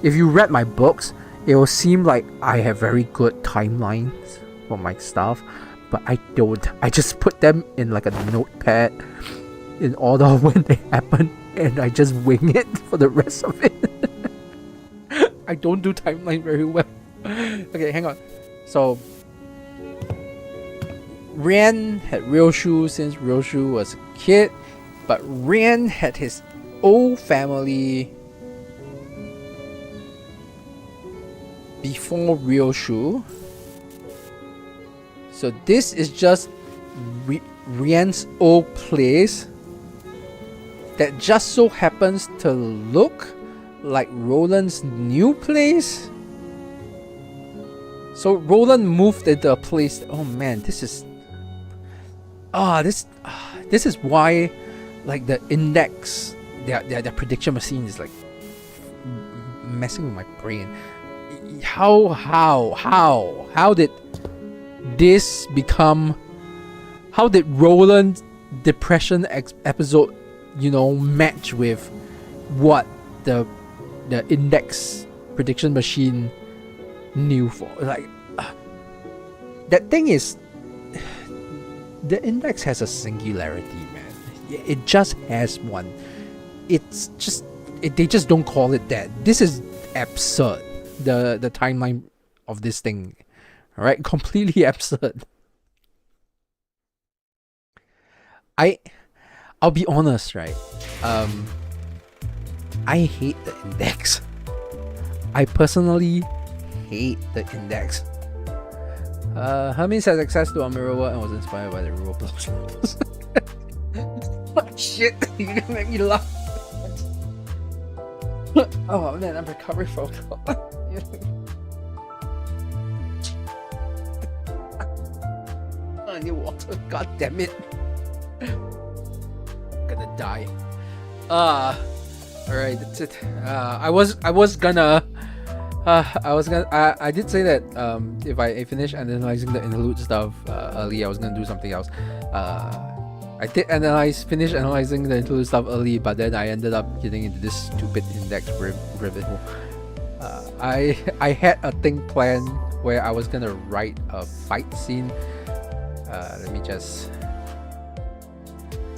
If you read my books, it will seem like I have very good timelines for my stuff, but I don't. I just put them in like a notepad in order when they happen, and I just wing it for the rest of it. I don't do timeline very well. Okay, hang on. So Rian had Ryoshu since Ryoshu was a kid, but Rian had his old family before Ryoshu. So this is just Rian's old place that just so happens to look like Roland's new place. So Roland moved into a place. Oh man, this is this is why, like, the index, their prediction machine is like messing with my brain. How did this become? How did Roland's depression episode, you know, match with what the index prediction machine knew for? Like, that thing is, the index has a singularity, man. It just has one. It's just they just don't call it that. This is absurd. The timeline of this thing, all right, completely absurd. I'll be honest, right? I hate the index. I personally hate the index. Hermes has access to a mirror world and was inspired by the Roblox. What shit? You're gonna make me laugh. Oh man, I'm recovering from I need water. God damn it. I'm gonna die. Alright, that's it. I did say that if I finish analyzing the interlude stuff early, I was gonna do something else. I did finish analyzing the interlude stuff early, but then I ended up getting into this stupid index rabbit hole. I had a thing planned where I was gonna write a fight scene. Let me just.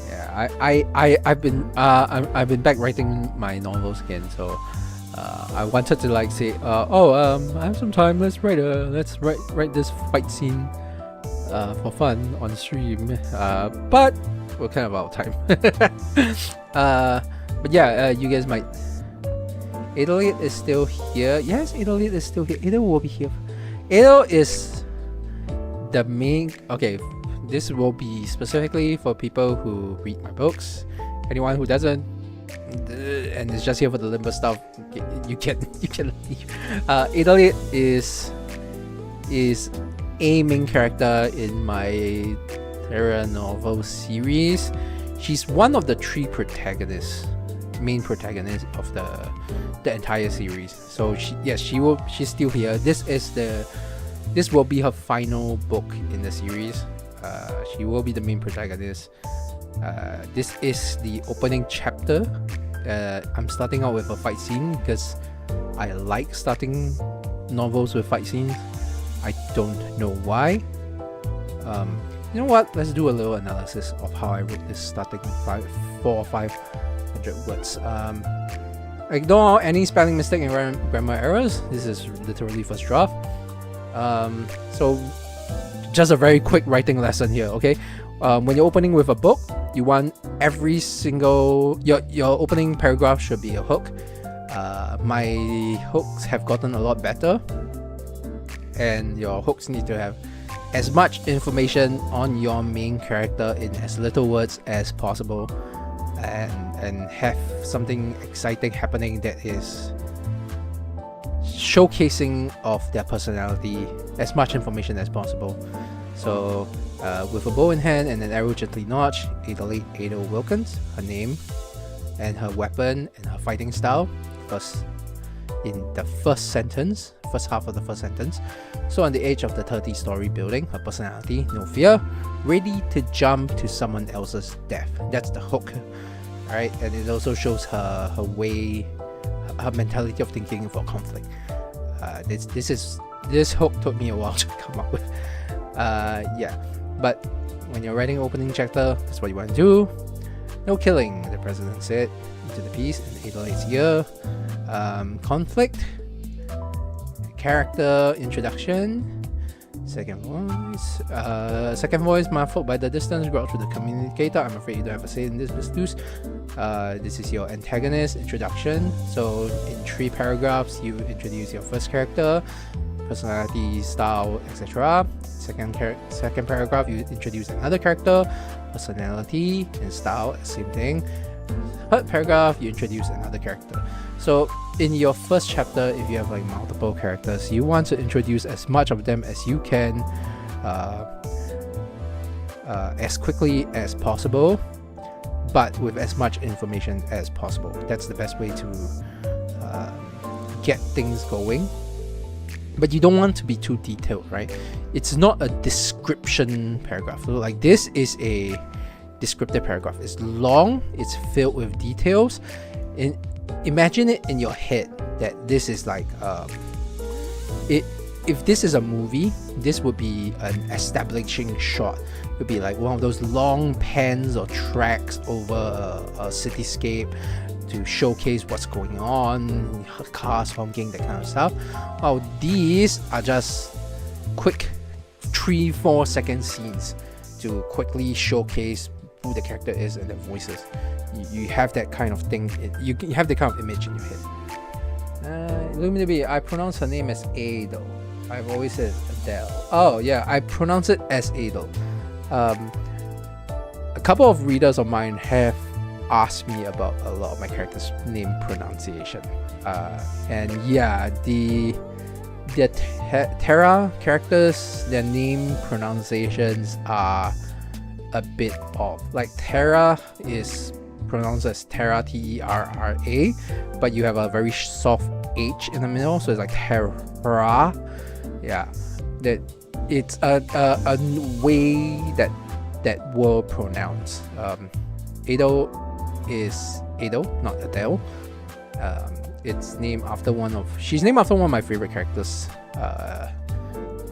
Yeah, I've been back writing my novels again, so I wanted to like say, I have some time. Let's write this fight scene for fun on stream. But we're kind of out of time. But yeah, you guys might. Interlude is still here. Yes, Interlude is still here. Interlude will be here. Interlude is the main. Okay, this will be specifically for people who read my books. Anyone who doesn't and is just here for the Limbus stuff, you can leave. Interludes is a main character in my Terra novel series. She's one of the three main protagonists of the entire series. So she's still here. This will be her final book in the series. She will be the main protagonist. This is the opening chapter. I'm starting out with a fight scene because I like starting novels with fight scenes. I don't know why. You know what? Let's do a little analysis of how I wrote this, starting 400 or 500 words. Ignore any spelling mistake and grammar errors. This is literally first draft. So just a very quick writing lesson here, okay? When you're opening with a book, you want every single your opening paragraph should be a hook. My hooks have gotten a lot better, and your hooks need to have as much information on your main character in as little words as possible, and have something exciting happening that is showcasing of their personality, as much information as possible. So with a bow in hand and an arrow gently notched, Ada Wilkins, her name and her weapon and her fighting style, in the first half of the first sentence. So on the edge of the 30-story building, her personality, no fear, ready to jump to someone else's death. That's the hook, right? And it also shows her way, her mentality of thinking for conflict. This hook took me a while to come up with. But when you're writing opening chapter, that's what you want to do. No killing, the president said into the piece in Adelaide's ear. Conflict, character introduction, second voice muffled by the distance growled through the communicator. I'm afraid you don't have a say in this, Miss Luce. This is your antagonist introduction. So in 3 paragraphs you introduce your first character, personality, style, etc. Second paragraph you introduce another character, personality and style, same thing. Third paragraph you introduce another character. So in your first chapter, if you have like multiple characters, you want to introduce as much of them as you can, as quickly as possible, but with as much information as possible. That's the best way to get things going. But you don't want to be too detailed, right? It's not a description paragraph. So like this is a descriptive paragraph. It's long, it's filled with details. Imagine it in your head that this is like if this is a movie, this would be an establishing shot. It would be like one of those long pans or tracks over a cityscape to showcase what's going on, cars honking, that kind of stuff. Well, these are just quick 3-4 second scenes to quickly showcase who the character is and their voices. You have that kind of thing. You have that kind of image in your head. Illuminati, I pronounce her name as Ada. I've always said Adele. Oh yeah, I pronounce it as Ada. A couple of readers of mine have asked me about a lot of my characters' name pronunciation. And yeah, the Terra characters, their name pronunciations are a bit off. Like Terra is pronounced as Terra, T-E-R-R-A, but you have a very soft H in the middle, so it's like Terra. Yeah, that it's a way that word pronounce. Ado is Ado, not Adele. It's named after she's named after one of my favorite characters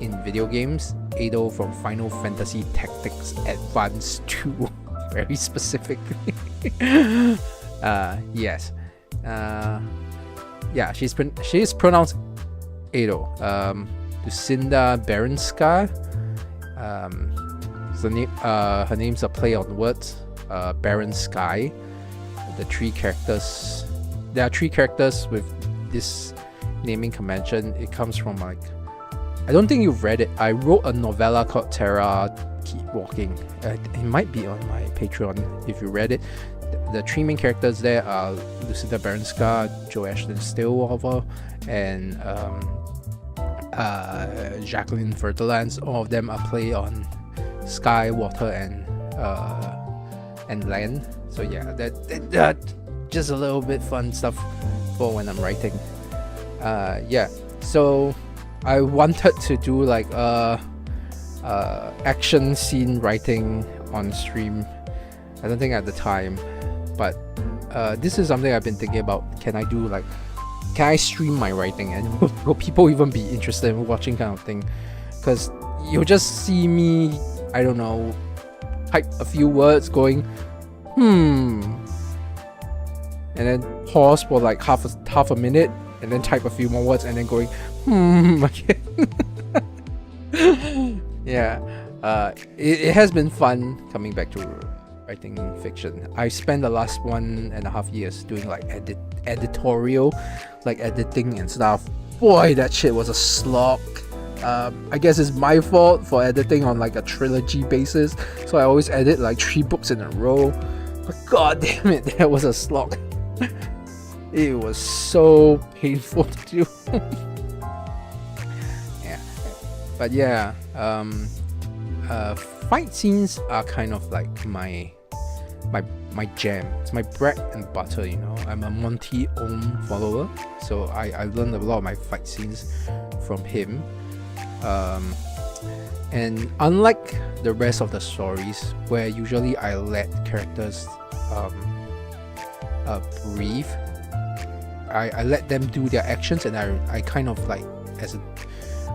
in video games, Ado from Final Fantasy Tactics Advance 2. Very specifically. Yes. Yeah, she's pronounced Ado. Lucinda Baranska. Her name's a play on words. Baron Sky. The 3 characters. There are 3 characters with this naming convention. It comes from like I don't think you've read it. I wrote a novella called Terra Keep Walking. It might be on my Patreon if you read it. The three main characters there are Lucinda Baronska, Joe Ashlyn Stillwater, and Jacqueline Fertilance. All of them are play on sky, water, and land. So yeah, that just a little bit fun stuff for when I'm writing. Yeah, so I wanted to do like action scene writing on stream. I don't think at the time, but this is something I've been thinking about. Can I stream my writing, and will people even be interested in watching, kind of thing? Because you'll just see me, I don't know, type a few words going and then pause for like half a minute, and then type a few more words, and then going again. Yeah, it has been fun coming back to writing fiction. I spent the last 1.5 years doing like editorial, like editing and stuff. Boy, that shit was a slog. I guess it's my fault for editing on like a trilogy basis, so I always edit like 3 books in a row. But god damn it, that was a slog. It was so painful to do. Yeah, but yeah, fight scenes are kind of like my jam. It's my bread and butter, you know. I'm a Monty Ohm follower, so I learned a lot of my fight scenes from him. And unlike the rest of the stories, where usually I let characters breathe, I let them do their actions, and I kind of like,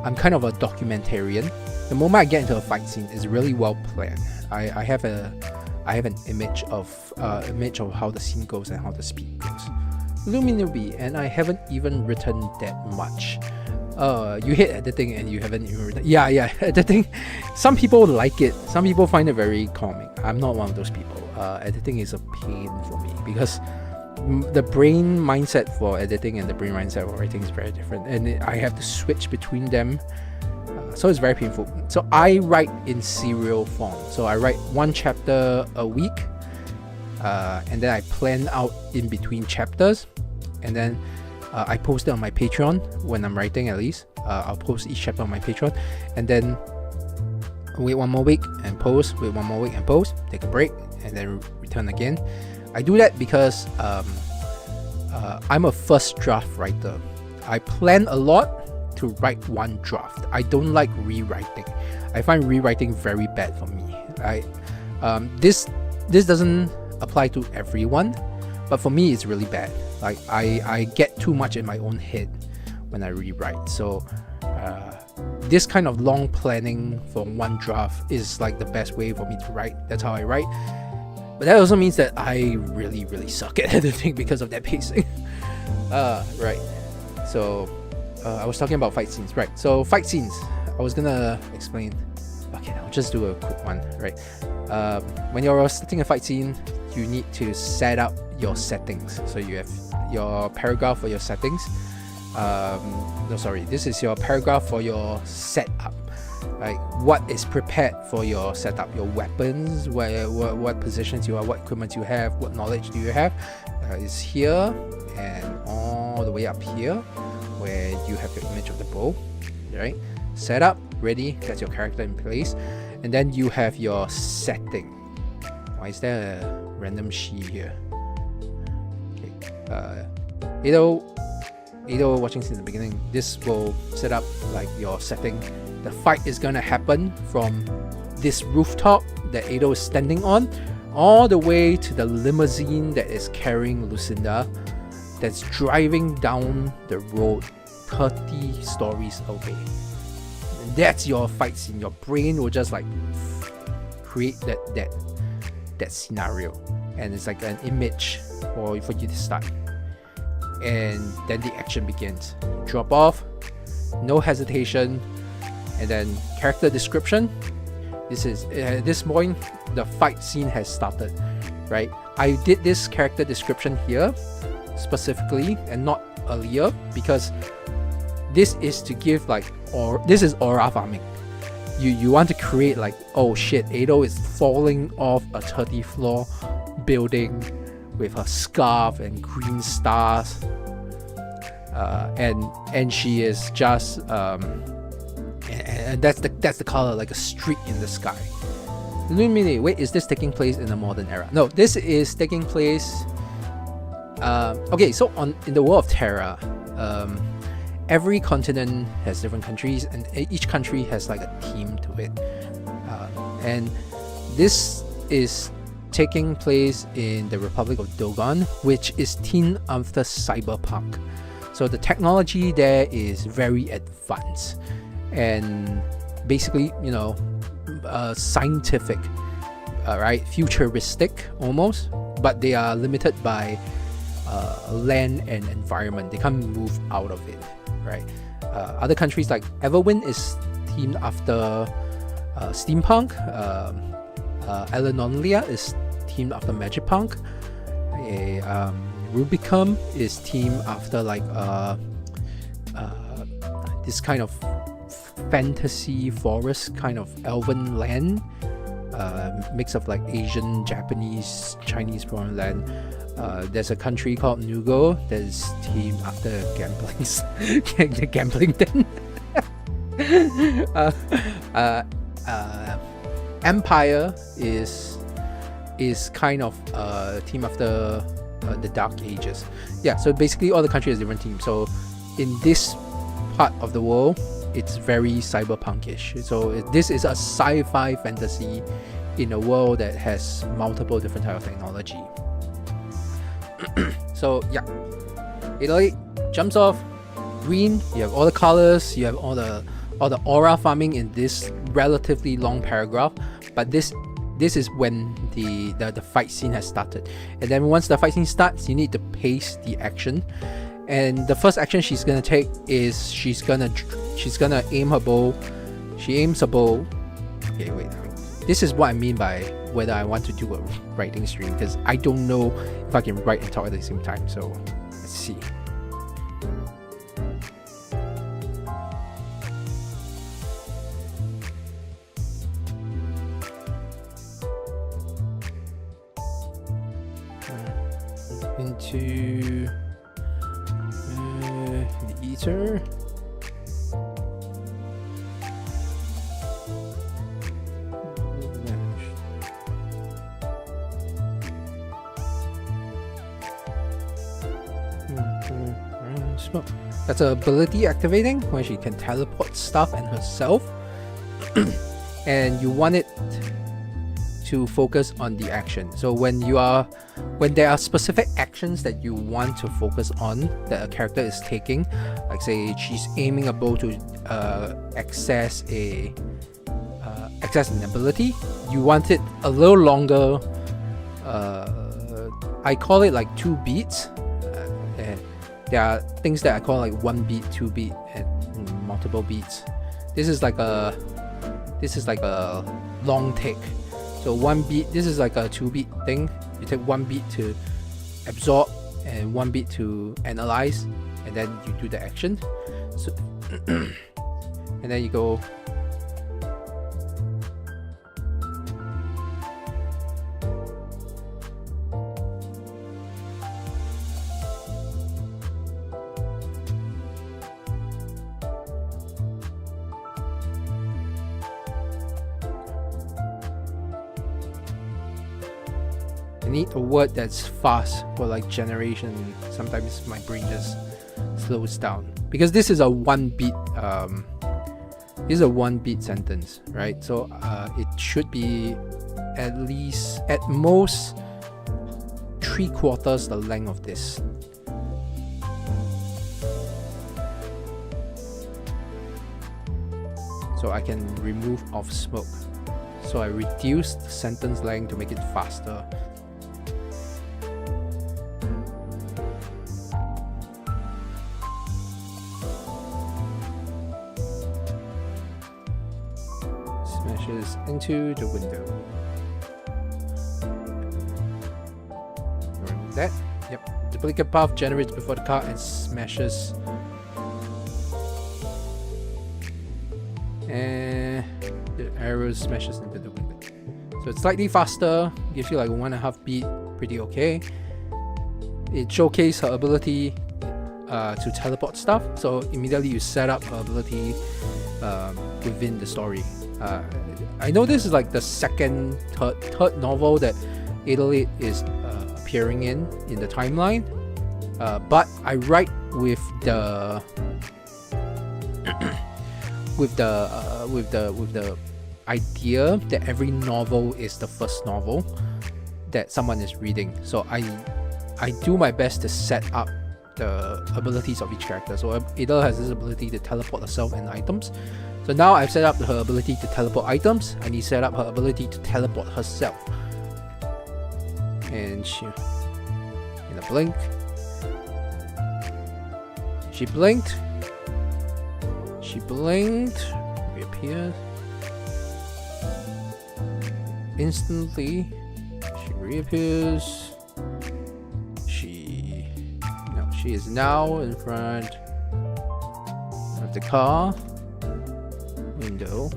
I'm kind of a documentarian. The moment I get into a fight scene, it's really well planned. I have an image of how the scene goes and how the speed goes. Luminubi, and I haven't even written that much. You hate editing and you haven't even written. Yeah, editing. Some people like it. Some people find it very calming. I'm not one of those people. Editing is a pain for me because the brain mindset for editing and the brain mindset for writing is very different, and I have to switch between them. So it's very painful. So I write in serial form. So I write 1 chapter a week, and then I plan out in between chapters, and then I post it on my Patreon when I'm writing. At least I'll post each chapter on my Patreon, and then wait 1 more week and post, wait 1 more week and post, take a break, and then return again. I do that because I'm a first draft writer. I plan a lot to write 1 draft. I don't like rewriting. I find rewriting very bad for me. This doesn't apply to everyone, but for me it's really bad. Like I get too much in my own head when I rewrite. So this kind of long planning for 1 draft is like the best way for me to write. That's how I write. But that also means that I really, really suck at editing because of that pacing. Right. So I was talking about fight scenes, right? So fight scenes, I was gonna explain. Okay, I'll just do a quick one, right? When you're setting a fight scene, you need to set up your settings. So you have your paragraph for your settings. This is your paragraph for your setup. Like what is prepared for your setup, your weapons, what positions you are, what equipment you have, what knowledge do you have, is here and all the way up here where you have your image of the bow, right? Set up, ready, that's your character in place, and then you have your setting. Why is there a random she here? Okay, Ado watching since the beginning, this will set up like your setting. The fight is gonna happen from this rooftop that Ado is standing on, all the way to the limousine that is carrying Lucinda, that's driving down the road 30 stories away. And that's your fight scene. Your brain will just like create that scenario, and it's like an image for you to start. And then the action begins. Drop off, no hesitation, and then character description. This is at this point the fight scene has started, right? I did this character description here specifically and not earlier because this is to give like, or this is aura farming. You want to create like, oh shit, Ado is falling off a 30th floor building with her scarf and green stars, and she is just and that's the color, like a streak in the sky. Wait, is this taking place in the modern era? No, this is taking place. Okay, so in the world of Terra, every continent has different countries, and each country has like a theme to it. And this is taking place in the Republic of Dogon, which is themed after cyberpunk. So the technology there is very advanced and basically, scientific, right? Futuristic almost, but they are limited by land and environment. They can't move out of it, right? Other countries like Everwind is themed after steampunk. Eleanolia is themed after magipunk. Rubicon is themed after like this kind of fantasy forest, kind of elven land, mix of like Asian, Japanese, Chinese foreign land. There's a country called Nugo that is themed after the gambling den. Empire is kind of theme after the Dark Ages. Yeah, so basically all the countries has different themes. So in this part of the world, it's very cyberpunkish. So this is a sci-fi fantasy in a world that has multiple different types of technology. So yeah, Italy jumps off green. You have all the colors, you have all the aura farming in this relatively long paragraph, but this is when the fight scene has started. And then once the fight scene starts, you need to pace the action. And the first action she's gonna take is she's gonna aim her bow. She aims her bow. Okay, wait. This is what I mean by whether I want to do a writing stream, because I don't know if I can write and talk at the same time. So let's see. Into the ether. That's an ability activating when she can teleport stuff and herself. And you want it to focus on the action. So when there are specific actions that you want to focus on that a character is taking, like say she's aiming a bow to access an ability, you want it a little longer. I call it like 2 beats. There are things that I call like 1 beat, 2 beat, and multiple beats. This is like a long take. So 1 beat, this is like a 2 beat thing. You take 1 beat to absorb and 1 beat to analyze, and then you do the action. So and then you go. I need a word that's fast for like generation. Sometimes my brain just slows down because this is a 1 beat. This is a 1 beat sentence, right? So it should be at most 3/4 the length of this. So I can remove off smoke. So I reduce the sentence length to make it faster. Smashes into the window. Remove that. Yep. Duplicate path generates before the car and smashes and the arrow smashes into the window. So it's slightly faster, gives you like 1.5 beat, pretty okay. It showcases her ability to teleport stuff, so immediately you set up her ability within the story. I know this is like the third novel that 808 is appearing in the timeline, but I write with the with the idea that every novel is the first novel that someone is reading. So I do my best to set up the abilities of each character. So Ada has this ability to teleport herself and items. So now I've set up her ability to teleport items. I need to set up her ability to teleport herself. And she, in a blink, she blinked, reappears. Instantly, she reappears. She is now in front of the car window.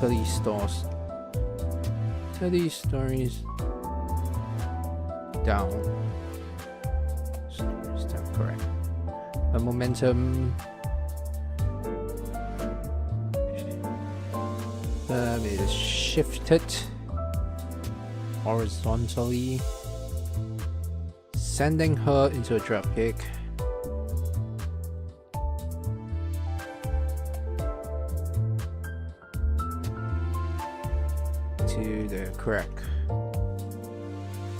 30 stories down. Stories down, correct. The momentum is shifted horizontally, sending her into a dropkick. To the crack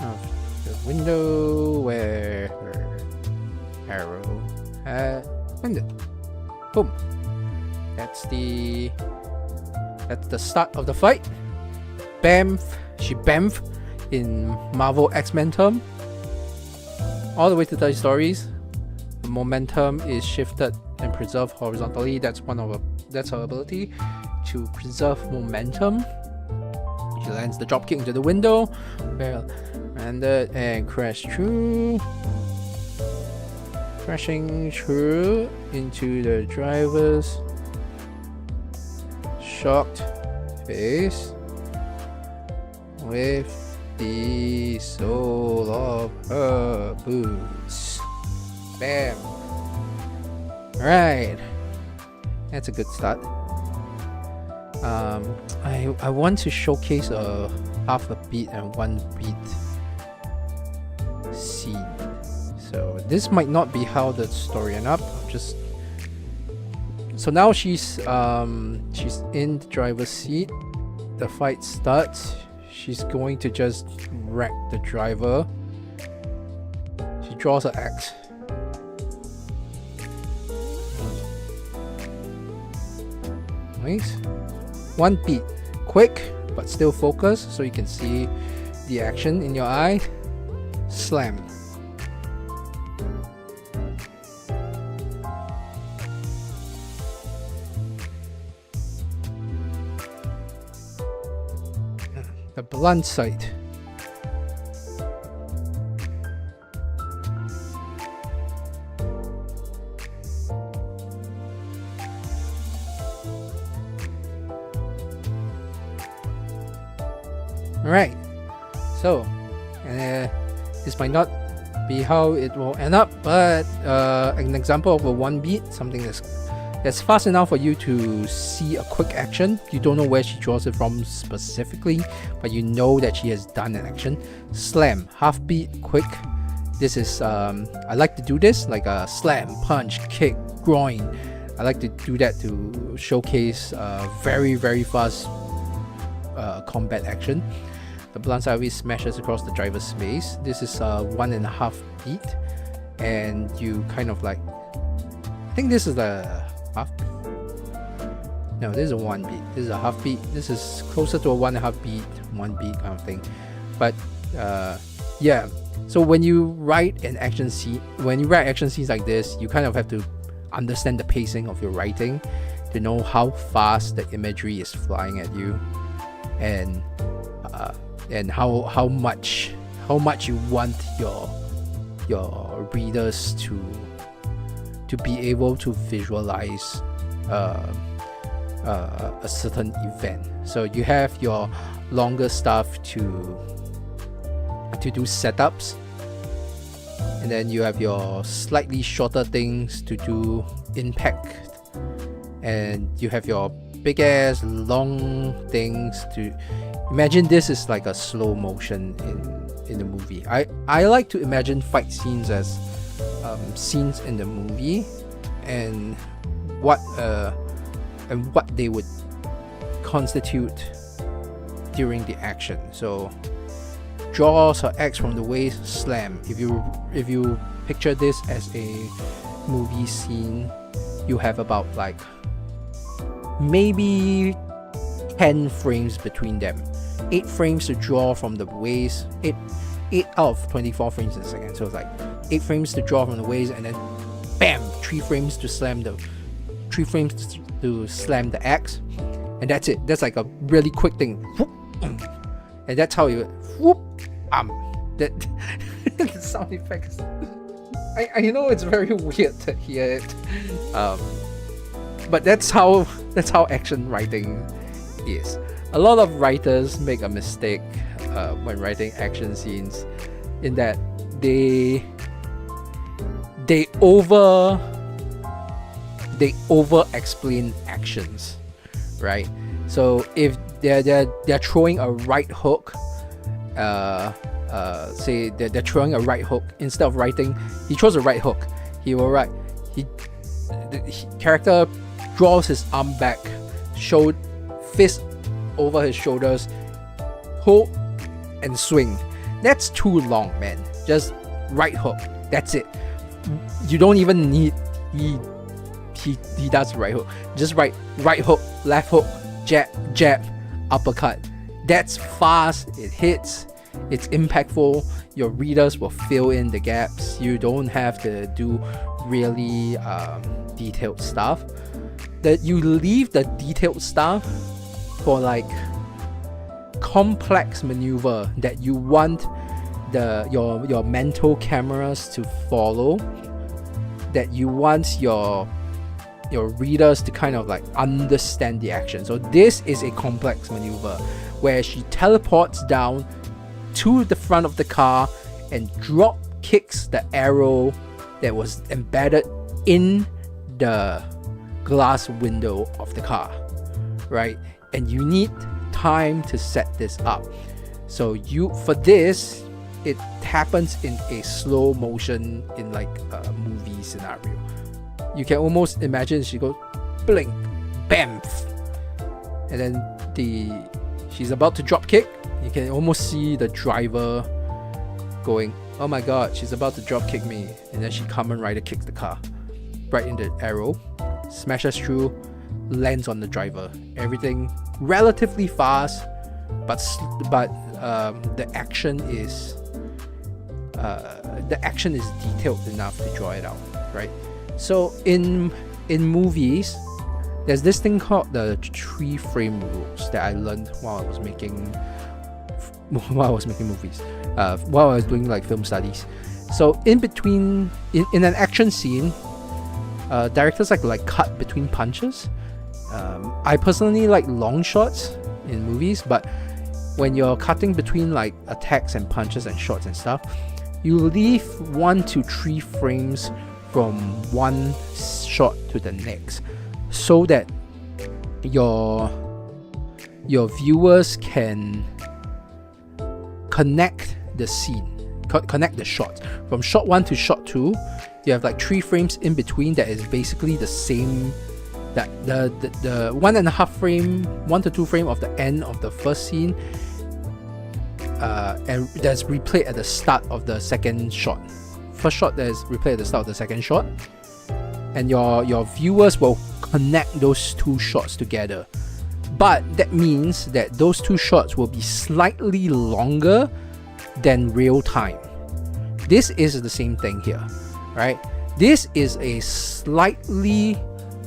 of the window where her arrow had ended. Boom. That's the start of the fight. Bamf. She bamf in Marvel X-Men term. All the way to 30 stories. The momentum is shifted and preserved horizontally. That's her ability to preserve momentum. She lands the dropkick into the window, landed and crashed through. Crashing through into the driver's shocked face with the sole of her boots. Bam. Alright. That's a good start. I want to showcase a half a beat and 1 beat scene. So this might not be how the story end up. So now she's in the driver's seat. The fight starts. She's going to just wreck the driver. She draws her axe. Nice. 1 beat. Quick, but still focused, so you can see the action in your eye. Slam. The blunt sight. Alright, so this might not be how it will end up, but an example of a 1 beat, something that's fast enough for you to see a quick action. You don't know where she draws it from specifically, but you know that she has done an action. Slam, half beat, quick. This is I like to do this like a slam, punch, kick, groin. I like to do that to showcase very, very fast combat action. The blunt sideways smashes across the driver's face. This is 1.5 beat, and you kind of like, I think this is the half beat. No, this is a 1 beat. This is a half beat. This is closer to a 1.5 beat, 1 beat kind of thing. But yeah. So when you write action scenes like this, you kind of have to understand the pacing of your writing to know how fast the imagery is flying at you, and how much you want your readers to be able to visualize a certain event. So you have your longer stuff to do setups, and then you have your slightly shorter things to do impact, and you have your big ass long things to imagine. This is like a slow motion in the movie. I like to imagine fight scenes as scenes in the movie, and what they would constitute during the action. So draws or X from the waist, slam. If you picture this as a movie scene, you have about like maybe 10 frames between them. 8 frames to draw from the waist, 8 out of 24 frames a second. So it's like 8 frames to draw from the waist, and then bam, 3 frames to slam the X, and that's it. That's like a really quick thing. And that's how you that the sound effects. I know it's very weird to hear it, but that's how action writing is. A lot of writers make a mistake when writing action scenes, in that they over explain actions, right? So if they're throwing a right hook, say they're throwing a right hook, instead of writing he throws a right hook, he will write the character draws his arm back, showed fist over his shoulders, hold and swing. That's too long, man. Just right hook, that's it. You don't even need he does right hook. Just right hook, left hook, jab, uppercut. That's fast, it hits, it's impactful. Your readers will fill in the gaps. You don't have to do really detailed stuff. That you leave the detailed stuff for like complex maneuver that you want your mental cameras to follow, that you want your readers to kind of like understand the action. So this is a complex maneuver where she teleports down to the front of the car and drop kicks the arrow that was embedded in the glass window of the car, right? And you need time to set this up. So for this, it happens in a slow motion, in like a movie scenario. You can almost imagine she goes blink, bam, and then she's about to drop kick. You can almost see the driver going, oh my god, she's about to drop kick me, and then she Kamen Rider kicks the car right in the arrow, smashes through, lands on the driver. Everything relatively fast, but the action is detailed enough to draw it out, right? So in movies, there's this thing called the 3 frame rules that I learned while I was making movies, while I was doing like film studies. So in an action scene, directors like cut between punches. I personally like long shots in movies, but when you're cutting between like attacks and punches and shots and stuff, you leave 1 to 3 frames from one shot to the next, so that your viewers can connect the scene, connect the shots. From shot 1 to shot 2, you have like 3 frames in between that is basically the same, that the 1.5 frame, 1 to 2 frame of the end of the first scene, and that's replayed at the start of the second shot. First shot that is replayed at the start of the second shot, and your viewers will connect those 2 shots together. But that means that those 2 shots will be slightly longer than real time. This is the same thing here, right? This is a slightly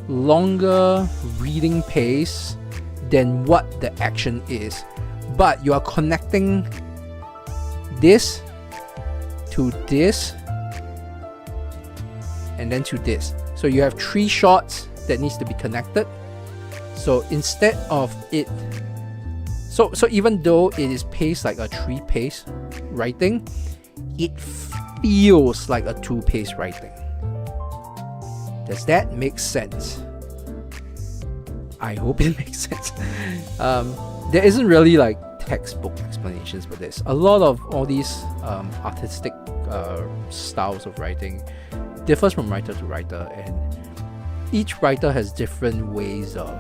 longer reading pace than what the action is, but you are connecting this to this and then to this. So you have 3 shots that needs to be connected. So instead of it, so even though it is paced like a 3-pace writing, it feels like a 2-pace writing. Does that make sense? I hope it makes sense. There isn't really like textbook explanations for this. A lot of all these artistic styles of writing differs from writer to writer, and each writer has different ways of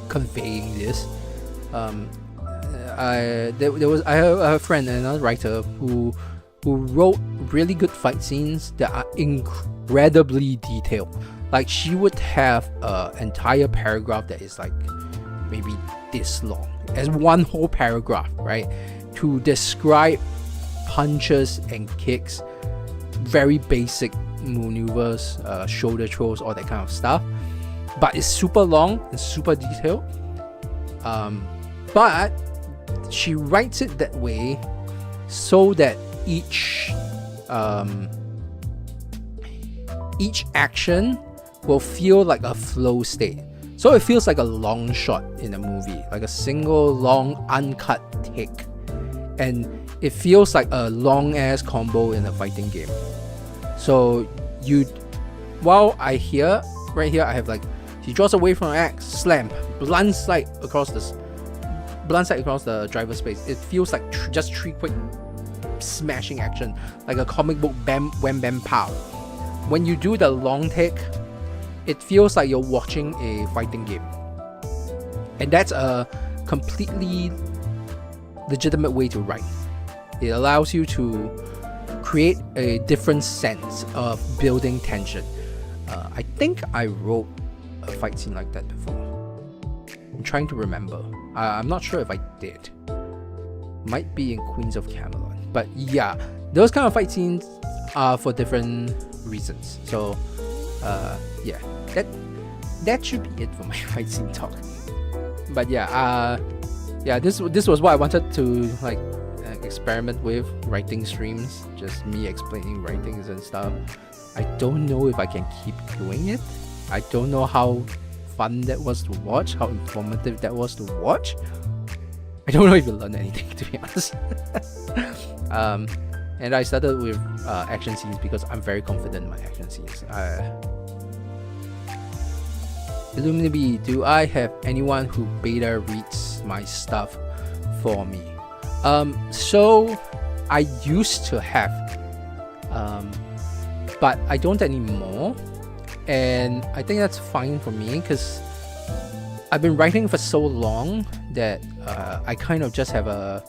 conveying this. I have a friend, another writer, who wrote really good fight scenes that are incredibly detailed. Like, she would have an entire paragraph that is like maybe this long, as one whole paragraph, right, to describe punches and kicks, very basic maneuvers, shoulder throws, all that kind of stuff. But it's super long and super detailed. But she writes it that way so that each action will feel like a flow state. So it feels like a long shot in a movie, like a single long uncut take, and it feels like a long ass combo in a fighting game. So while right here I have like, he draws away from an axe, slam, blunt sight across the driver's space. It feels like just 3 quick smashing action, like a comic book bam wham bam pow. When you do the long take, it feels like you're watching a fighting game, and that's a completely legitimate way to write. It allows you to create a different sense of building tension. I think I wrote a fight scene like that before. I'm trying to remember. I'm not sure if I did. Might be in Queens of Camelot. But yeah, those kind of fight scenes are for different reasons. So yeah, that should be it for my fight scene talk. But yeah, this was what I wanted to like experiment with, writing streams, just me explaining writings and stuff. I don't know if I can keep doing it. I don't know how fun that was to watch, how informative that was to watch. I don't know if you learned anything, to be honest. And I started with action scenes because I'm very confident in my action scenes. Illuminati, do I have anyone who beta reads my stuff for me? So I used to have, but I don't anymore, and I think that's fine for me because I've been writing for so long that I kind of just have I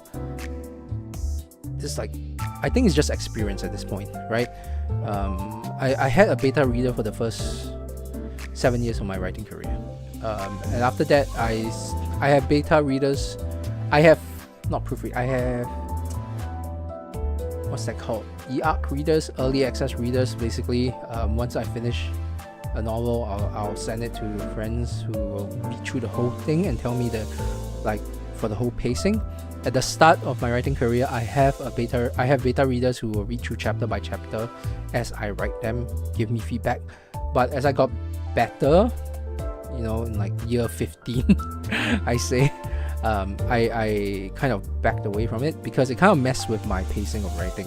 think it's just experience at this point, right? I had a beta reader for the first 7 years of my writing career, and after that I have beta readers. I have not proofread. I have, what's that called? EARC readers, early access readers. Basically, once I finish a novel, I'll send it to friends who will read through the whole thing and tell me for the whole pacing. At the start of my writing career, I have beta readers who will read through chapter by chapter as I write them, give me feedback. But as I got better, in like year 15, I say, I kind of backed away from it because it kind of messed with my pacing of writing.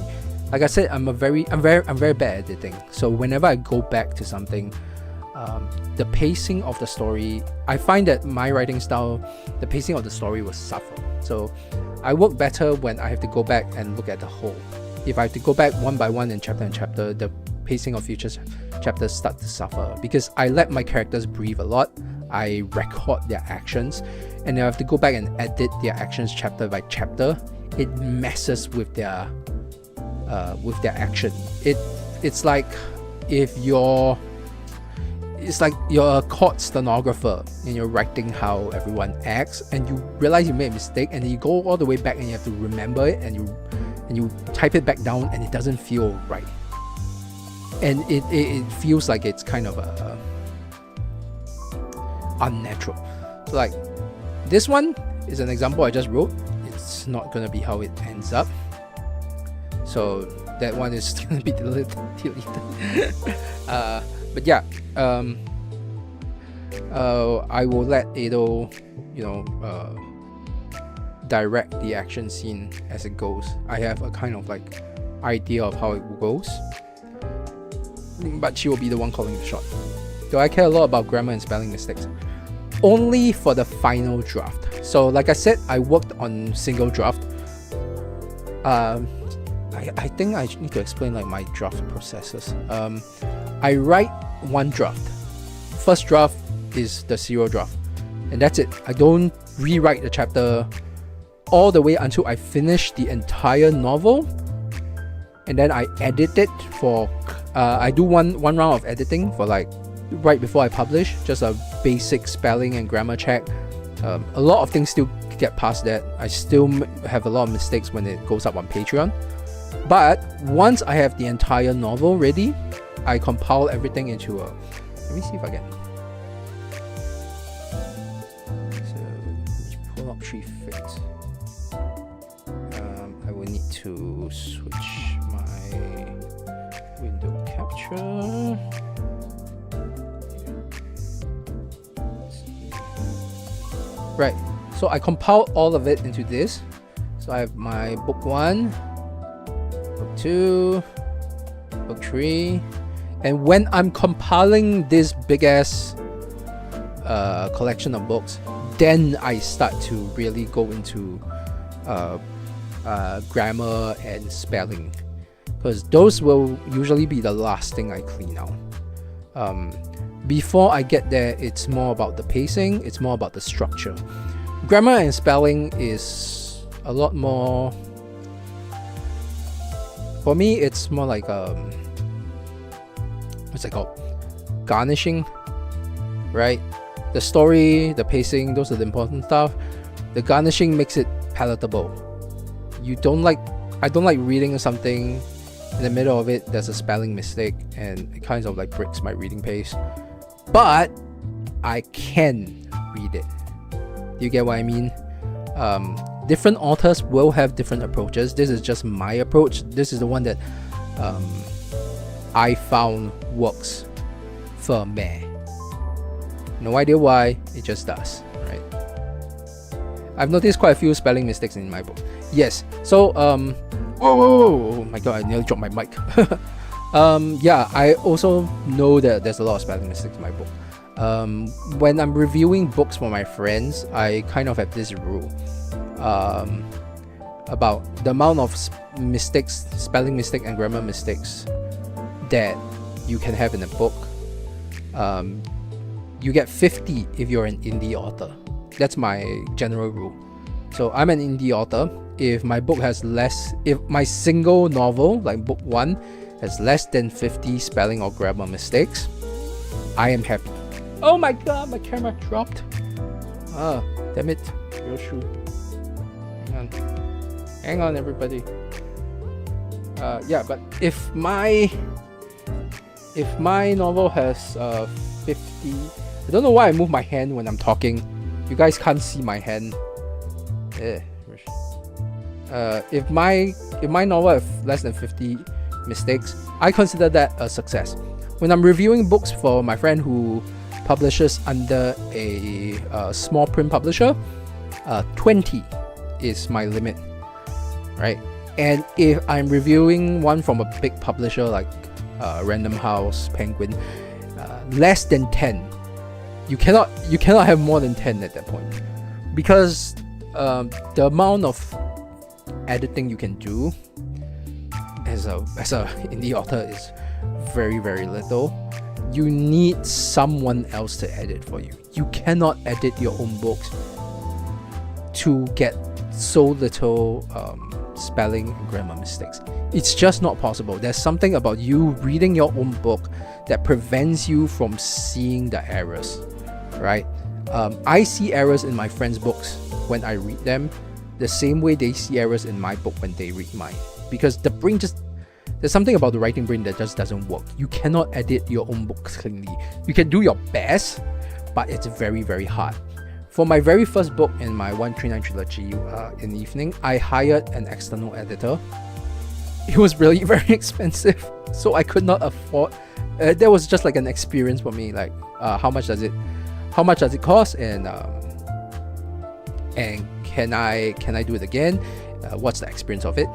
Like I said, I'm very bad at editing. So whenever I go back to something, the pacing of the story, I find that my writing style, the pacing of the story will suffer. So I work better when I have to go back and look at the whole. If I have to go back one by one in chapter, the pacing of future chapters start to suffer because I let my characters breathe a lot. I record their actions, and I have to go back and edit their actions chapter by chapter. It messes with their action. It's like you're a court stenographer and you're writing how everyone acts, and you realize you made a mistake, and then you go all the way back and you have to remember it, and you type it back down, and it doesn't feel right, and it feels like it's kind of unnatural. So like this one is an example I just wrote. It's not gonna be how it ends up, so that one is gonna be deleted. But But yeah, I will let Ado, direct the action scene as it goes. I have a kind of like idea of how it goes, but she will be the one calling the shot. Do I care a lot about grammar and spelling mistakes? Only for the final draft. So like I said, I worked on single draft. I think I need to explain like my draft processes. I write one draft. First draft is the zero draft, and that's it. I don't rewrite the chapter all the way until I finish the entire novel, and then I edit it for I do one round of editing for like right before I publish, just a basic spelling and grammar check. A lot of things still get past that. I still have a lot of mistakes when it goes up on Patreon, but once I have the entire novel ready, I compile everything into a, let me see if I can, so pull up 3 fix. I will need to switch my window capture. Right, so I compiled all of it into this. So I have my book 1, book 2, book 3, and when I'm compiling this big ass collection of books, then I start to really go into grammar and spelling, because those will usually be the last thing I clean out. Before I get there, it's more about the pacing, it's more about the structure. Grammar and spelling is a lot more, for me it's more like what's it called, garnishing, right? The story, the pacing, those are the important stuff. The garnishing makes it palatable. I don't like reading something in the middle of it there's a spelling mistake, and it kind of like breaks my reading pace. But I can read it. Do you get what I mean? Different authors will have different approaches. This is just my approach. This is the one that I found works for me. No idea why, it just does, right? I've noticed quite a few spelling mistakes in my book. Yes, so oh my god, I nearly dropped my mic. Yeah, I also know that there's a lot of spelling mistakes in my book. When I'm reviewing books for my friends, I kind of have this rule about the amount of mistakes, spelling mistake and grammar mistakes that you can have in a book. You get 50 if you're an indie author. That's my general rule. So I'm an indie author. If my book has less, if my single novel, like book 1, has less than 50 spelling or grammar mistakes, I am happy. Oh my god, my camera dropped. Ah, damn it. Real shoe. Hang on everybody. Yeah, but if my novel has 50, I don't know why I move my hand when I'm talking. You guys can't see my hand. If my novel has less than 50 mistakes, I consider that a success. When I'm reviewing books for my friend who publishes under a small print publisher, 20 is my limit, right? And if I'm reviewing one from a big publisher like Random House, Penguin, less than 10, you cannot have more than 10 at that point, because the amount of editing you can do as a indie author is very, very little. You need someone else to edit for you. You cannot edit your own books to get so little spelling and grammar mistakes. It's just not possible. There's something about you reading your own book that prevents you from seeing the errors, right? I see errors in my friends' books when I read them, the same way they see errors in my book when they read mine, because the brain just, there's something about the writing brain that just doesn't work. You cannot edit your own books cleanly. You can do your best, but it's very, very hard. For my very first book in my 139 trilogy, in the evening, I hired an external editor it was really very expensive, so I could not afford. That was just like an experience for me. Like, how much does it cost, and can I do it again? What's the experience of it?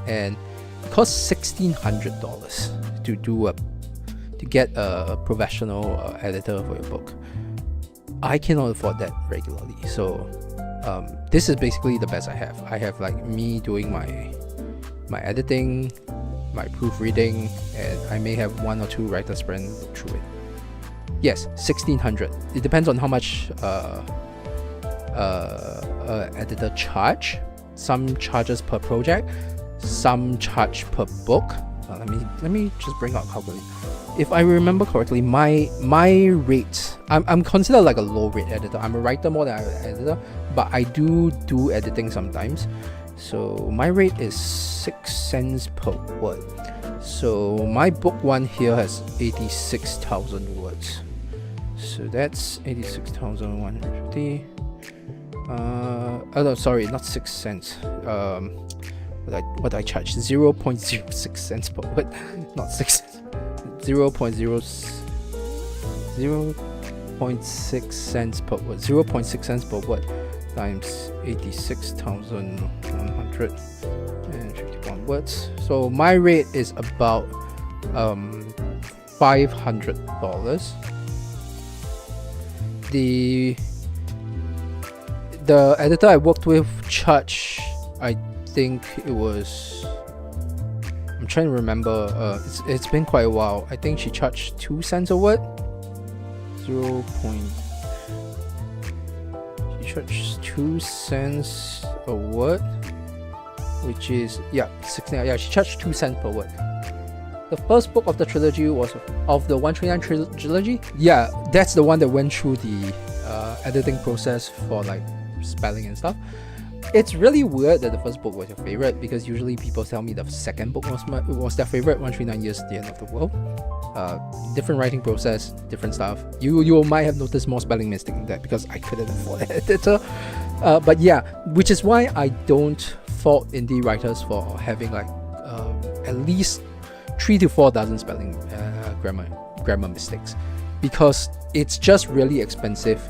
And it costs $1,600 to get a professional editor for your book. I cannot afford that regularly, so this is basically the best I have. I have like me doing my editing, my proofreading, and I may have 1 or 2 writers friends look through it. Yes, $1,600. It depends on how much editor charge. Some charges per project, some charge per book. Let me just bring out calculator. If I remember correctly, my rate, I'm considered like a low rate editor. I'm a writer more than an editor, but I do editing sometimes. So my rate is 6 cents per word. So my book one here has 86,000 words. So that's 86,150. Oh no, sorry, not 6 cents. What I charge? 0.06 cents per word, not 6 cents. 0.6 cents per word. 0.6 cents per word times 86,151 words. So my rate is about $500. The editor I worked with charged, I think it was, I'm trying to remember, it's been quite a while. I think she charged 2 cents a word. She charged 2 cents a word, which is, yeah, 16. Yeah, she charged 2 cents per word. The first book of the trilogy was of the 139 trilogy. Yeah, that's the one that went through the editing process for like spelling and stuff. It's really weird that the first book was your favorite, because usually people tell me the second book was their favorite. 139 Years, The End of the World. Different writing process, different stuff. You might have noticed more spelling mistake in that because I couldn't afford an editor. But yeah, which is why I don't fault indie writers for having like at least 3,000 to 4,000 spelling grammar mistakes, because it's just really expensive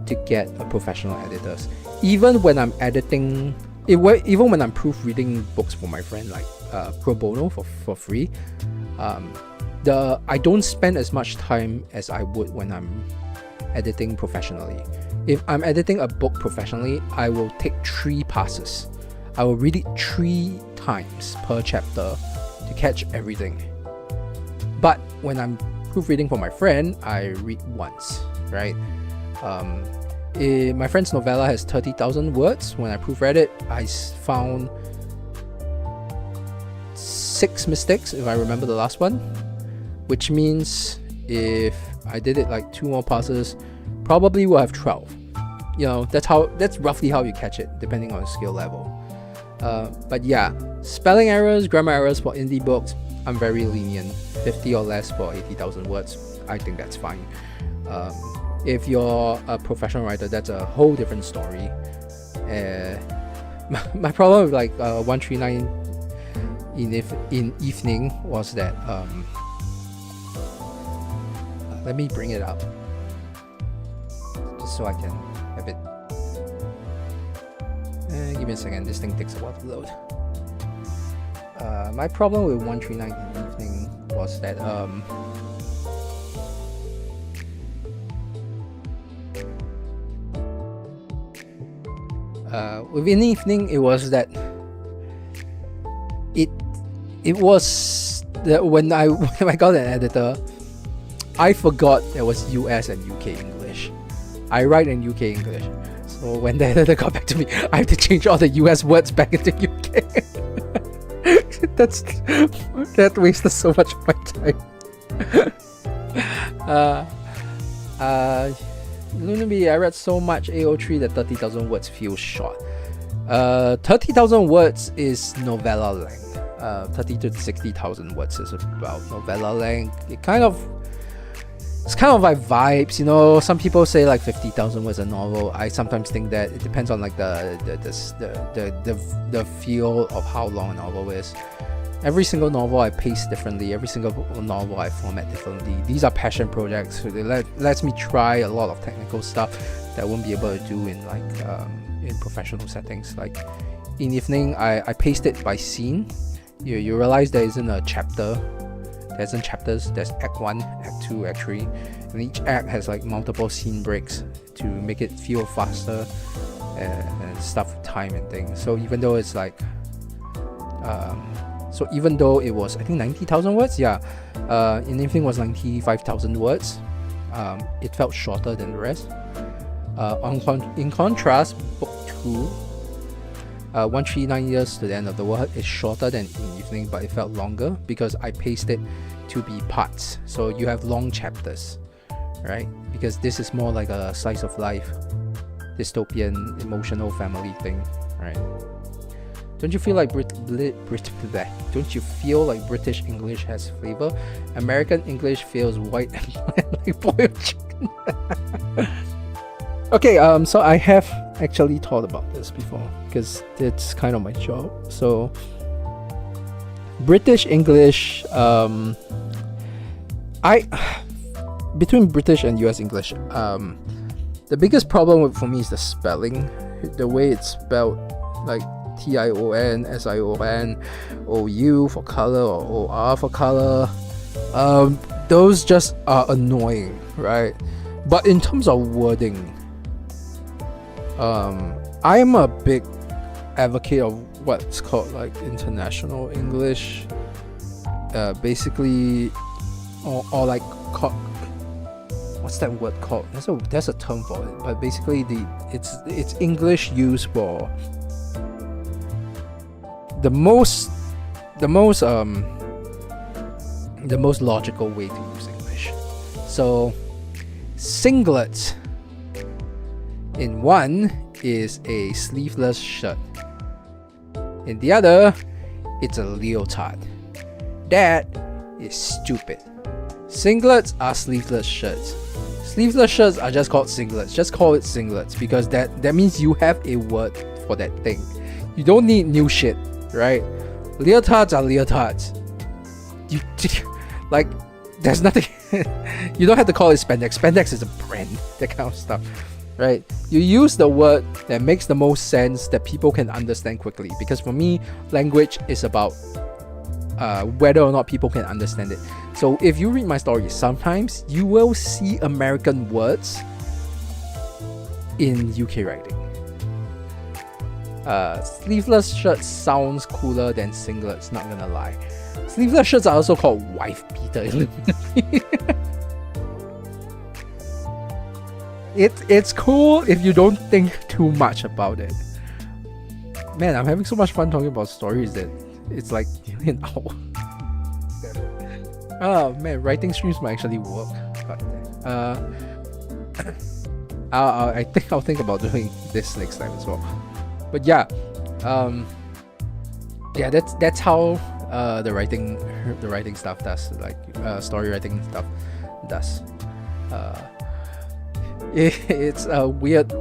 to get a professional editors. Even when I'm editing, even when I'm proofreading books for my friend, like pro bono for free, I don't spend as much time as I would when I'm editing professionally. If I'm editing a book professionally, I will take 3 passes. I will read it 3 times per chapter to catch everything. But when I'm proofreading for my friend, I read once, right? My friend's novella has 30,000 words. When I proofread it, I found 6 mistakes, if I remember the last one, which means if I did it like 2 more passes, probably will have 12. You know, that's roughly how you catch it, depending on the skill level. But yeah, spelling errors, grammar errors for indie books, I'm very lenient. 50 or less for 80,000 words, I think that's fine. If you're a professional writer, that's a whole different story. My problem with like 139 in evening was that let me bring it up just so I can have it. Give me a second, this thing takes a while to load. My problem with 139 in evening was that within evening, it was that it was that when I got an editor, I forgot there was US and UK English. I write in UK English, so when the editor got back to me, I have to change all the US words back into UK. That wasted so much of my time. Lunaby, I read so much AO3 that 30,000 words feels short. 30,000 words is novella length. 30 to 60,000 words is about novella length. It's kind of like vibes, you know. Some people say like 50,000 words a novel. I sometimes think that it depends on like the feel of how long a novel is. Every single novel I pace differently. Every single novel I format differently. These are passion projects. So it lets me try a lot of technical stuff that I won't be able to do in in professional settings. Like in evening, I paced it by scene. You realize there isn't a chapter. There isn't chapters. There's Act 1, Act 2, Act 3, and each act has like multiple scene breaks to make it feel faster and stuff with time and things. So even though it's like so even though it was, I think, 90,000 words, in evening was 95,000 words, it felt shorter than the rest. In contrast, book 2, 139 Years to the End of the World, is shorter than in evening, but it felt longer because I paced it to be parts. So you have long chapters, right? Because this is more like a slice of life, dystopian, emotional family thing, right? Don't you feel like don't you feel like British English has flavor? American English feels white and bland like boiled chicken. Okay, so I have actually thought about this before because it's kind of my job. So British English, between British and US English, the biggest problem for me is the spelling, the way it's spelled, like TION, SION, OU for color or OR for color. Those just are annoying, right? But in terms of wording, I'm a big advocate of what's called like international English, basically, or like what's that word called? There's a term for it, but basically it's English used for the most logical way to use English. So singlet in one is a sleeveless shirt. In the other, it's a leotard. That is stupid. Singlets are sleeveless shirts. Sleeveless shirts are just called singlets. Just call it singlets because that means you have a word for that thing. You don't need new shit, right? Leotards are leotards. You like, there's nothing. You don't have to call it spandex. Spandex is a brand, that kind of stuff, right? You use the word that makes the most sense that people can understand quickly. Because for me, language is about whether or not people can understand it. So if you read my stories, sometimes you will see American words in UK writing. Sleeveless shirts sounds cooler than singlets, not gonna lie. Sleeveless shirts are also called wife beater. It's cool if you don't think too much about it. Man, I'm having so much fun talking about stories that it's like an hour. Oh man, writing streams might actually work. But, I think I'll think about doing this next time as well. But yeah, that's how the writing stuff does, like story writing stuff does. It's a weird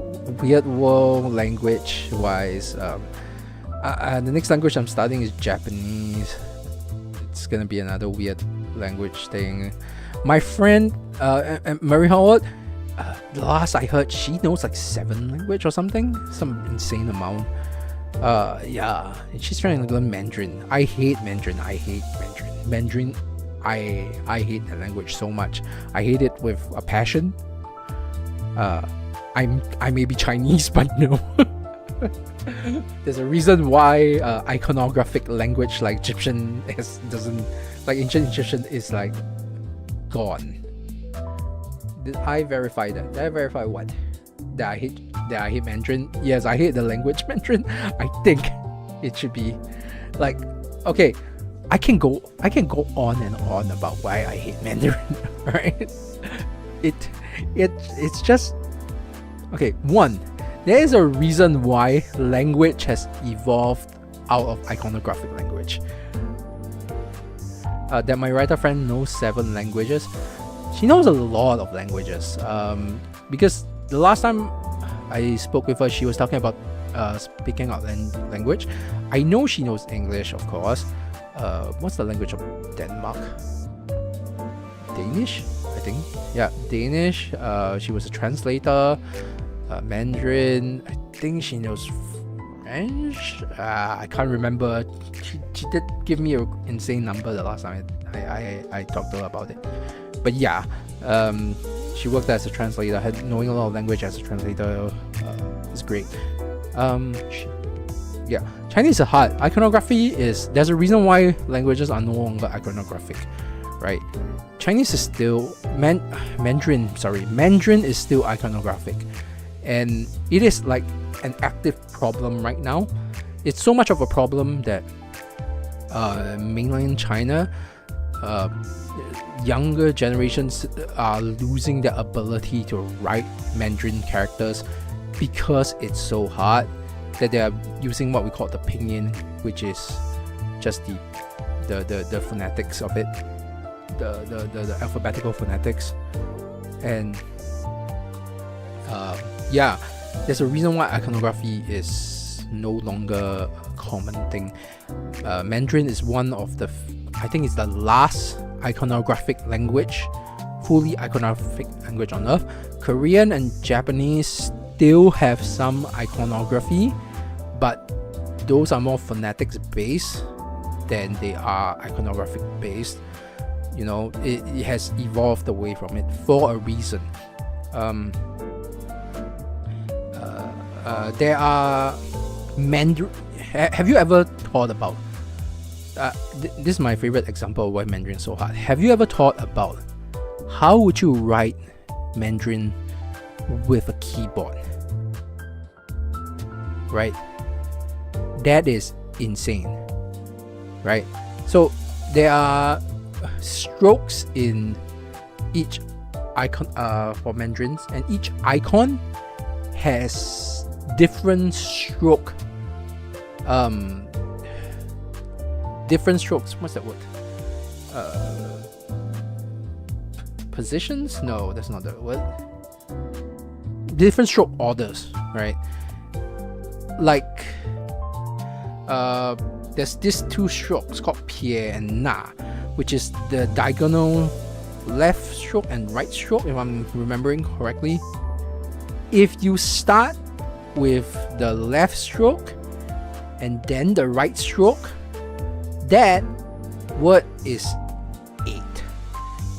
world language wise. The next language I'm studying is Japanese. It's gonna be another weird language thing. My friend Mary Howard, the last I heard, she knows like 7 languages or something, some insane amount. Yeah, and she's trying to learn Mandarin. I hate Mandarin. I hate that language so much. I hate it with a passion. I may be Chinese, but no. There's a reason why iconographic language like Egyptian doesn't, like ancient Egyptian is like gone. Did I verify that? Did I verify what? That I hate Mandarin? Yes, I hate the language Mandarin. I think it should be like, okay, I can go on and on about why I hate Mandarin, right? It's just okay. One, there is a reason why language has evolved out of iconographic language. That my writer friend knows 7 languages. She knows a lot of languages. Because the last time I spoke with her, she was talking about speaking out language. I know she knows English, of course. what's the language of Denmark? Danish, I think. Yeah, Danish. She was a translator. Mandarin. I think she knows French. I can't remember. She did give me an insane number the last time I talked to her about it. But yeah, she worked as a translator. Knowing a lot of language as a translator is great. Yeah, Chinese is hard. Iconography there's a reason why languages are no longer iconographic, right? Chinese is still Mandarin is still iconographic, and it is like an active problem right now. It's so much of a problem that mainland China, younger generations are losing their ability to write Mandarin characters because it's so hard, that they are using what we call the pinyin, which is just the phonetics of it, the alphabetical phonetics. And yeah, there's a reason why iconography is no longer a common thing. Mandarin is one of the I think it's the last iconographic language, fully iconographic language on earth. Korean and Japanese still have some iconography, but those are more phonetics based than they are iconographic based. You know, it has evolved away from it for a reason. There are Mandarin. Have you ever thought about? This is my favorite example of why Mandarin is so hard. Have you ever thought about how would you write Mandarin with a keyboard? Right? That is insane. Right? So there are strokes in each icon for Mandarins, and each icon has different stroke. Different strokes. What's that word? Positions? No, that's not the word. Different stroke orders, right? Like, there's these two strokes called Pie and Na, which is the diagonal left stroke and right stroke, if I'm remembering correctly. If you start with the left stroke and then the right stroke, that word is 8.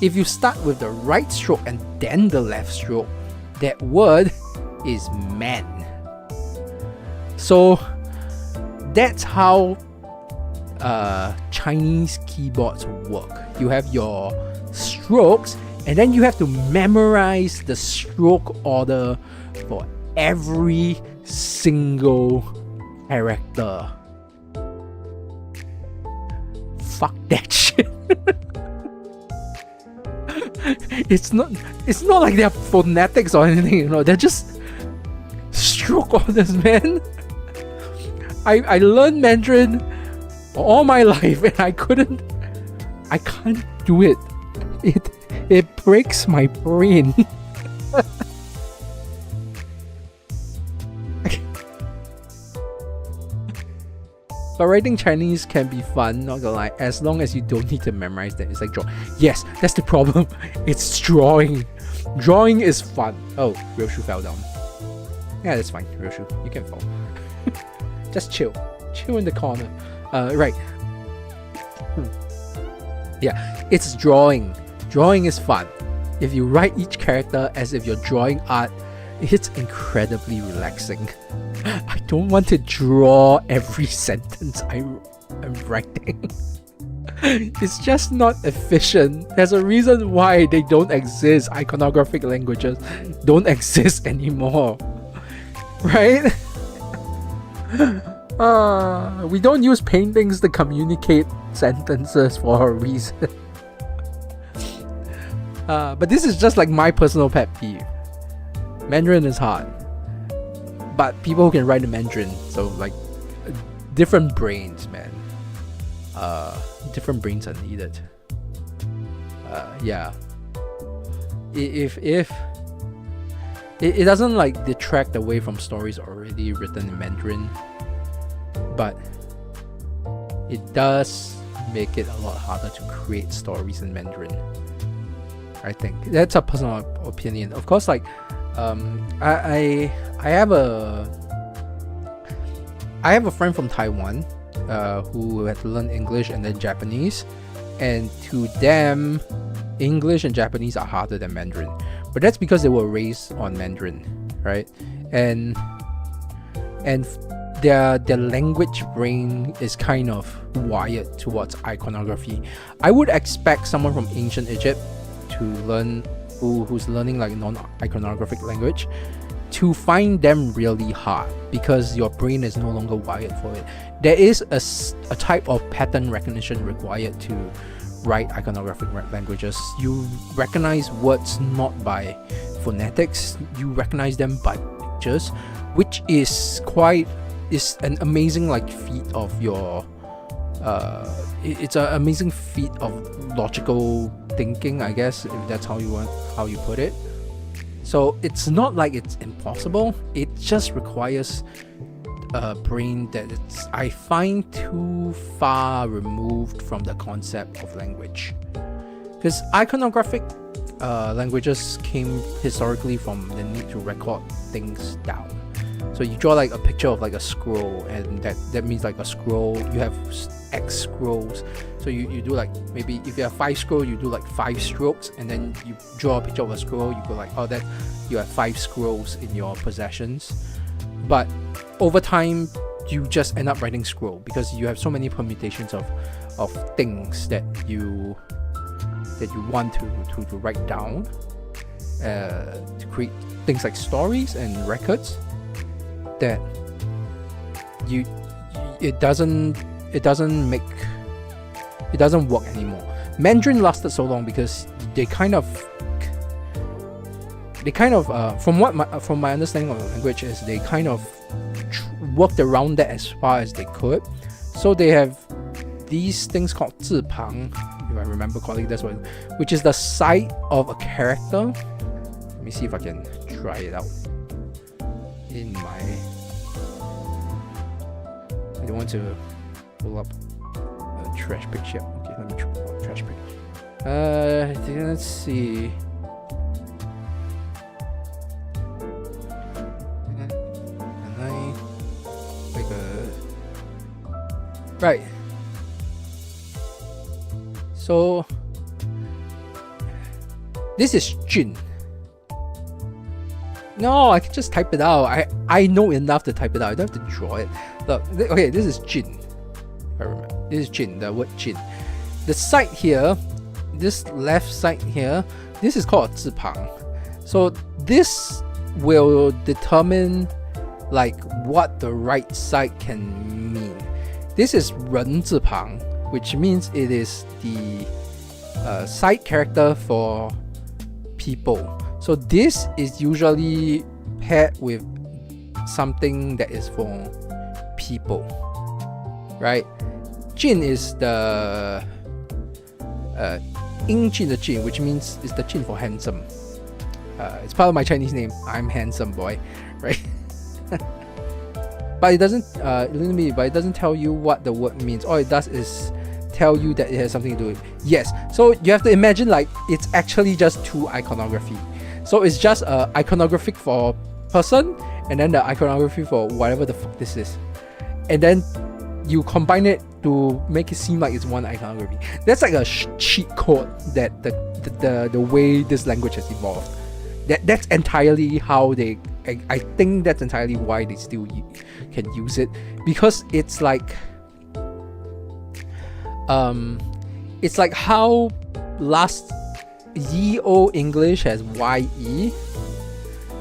If you start with the right stroke and then the left stroke, that word is man. So that's how Chinese keyboards work. You have your strokes, and then you have to memorize the stroke order for every single character. Fuck that shit. It's not like they're phonetics or anything, you know, they're just stroke orders, man. I learned Mandarin all my life and I can't do it. It breaks my brain. But writing Chinese can be fun, not gonna lie, as long as you don't need to memorize them. It's like drawing. Yes, that's the problem. It's drawing. Drawing is fun. Oh, Ryoshu fell down. Yeah, that's fine, Ryoshu. You can fall. Just chill. Chill in the corner. Right. Yeah, it's drawing. Drawing is fun. If you write each character as if you're drawing art, it's incredibly relaxing. I don't want to draw every sentence I'm writing. It's just not efficient. There's a reason why they don't exist. Iconographic languages don't exist anymore. Right? We don't use paintings to communicate sentences for a reason. But this is just like my personal pet peeve. Mandarin is hard, but people who can write in Mandarin, so like different brains, man. Different brains are needed. Yeah. If it doesn't like detract away from stories already written in Mandarin, but it does make it a lot harder to create stories in Mandarin. I think that's a personal opinion. Of course, like I have a friend from Taiwan who had to learn English and then Japanese, and to them, English and Japanese are harder than Mandarin. But that's because they were raised on Mandarin, right? And their language brain is kind of wired towards iconography. I would expect someone from ancient Egypt to learn, who's learning like non-iconographic language, to find them really hard because your brain is no longer wired for it. There is a type of pattern recognition required to write iconographic languages. You recognize words not by phonetics, you recognize them by pictures, which is an amazing like feat of your it's an amazing feat of logical thinking, I guess, if that's how you put it. So it's not like it's impossible, it just requires a brain that I find too far removed from the concept of language. Because iconographic languages came historically from the need to record things down. So you draw like a picture of like a scroll, and that means like a scroll, you have X scrolls. So you do like, maybe if you have 5 scrolls, you do like 5 strokes, and then you draw a picture of a scroll, you go like, oh, that you have 5 scrolls in your possessions. But over time, you just end up writing scroll because you have so many permutations of things that you want to write down to create things like stories and records, that it doesn't work anymore. Mandarin lasted so long because they kind of from my understanding of the language is they kind of worked around that as far as they could. So they have these things called 字旁, if I remember correctly, that's what, which is the side of a character. Let me see if I can try it out in my, I don't want to pull up a trash picture. Okay, let me try a trash picture. Let's see. Right. So this is Jin. No, I can just type it out. I know enough to type it out. I don't have to draw it. Look, okay, this is Jin. I remember. This is Jin, the word Jin. The side here, this left side here, this is called 字旁. So this will determine like what the right side can mean. This is 人字旁, which means it is the side character for people. So this is usually paired with something that is for people, right? Jin is the 英俊的 Jin, which means it's the Jin for handsome. It's part of my Chinese name. I'm handsome boy, right? But it doesn't tell you what the word means. All it does is tell you that it has something to do with it. Yes, so you have to imagine like it's actually just 2 iconography. So it's just iconographic for person, and then the iconography for whatever the fuck this is, and then you combine it to make it seem like it's 1 iconography. That's like a cheat code that the way this language has evolved. That's entirely how they. I think that's entirely why they still can use it, because it's like how last ye o English has ye,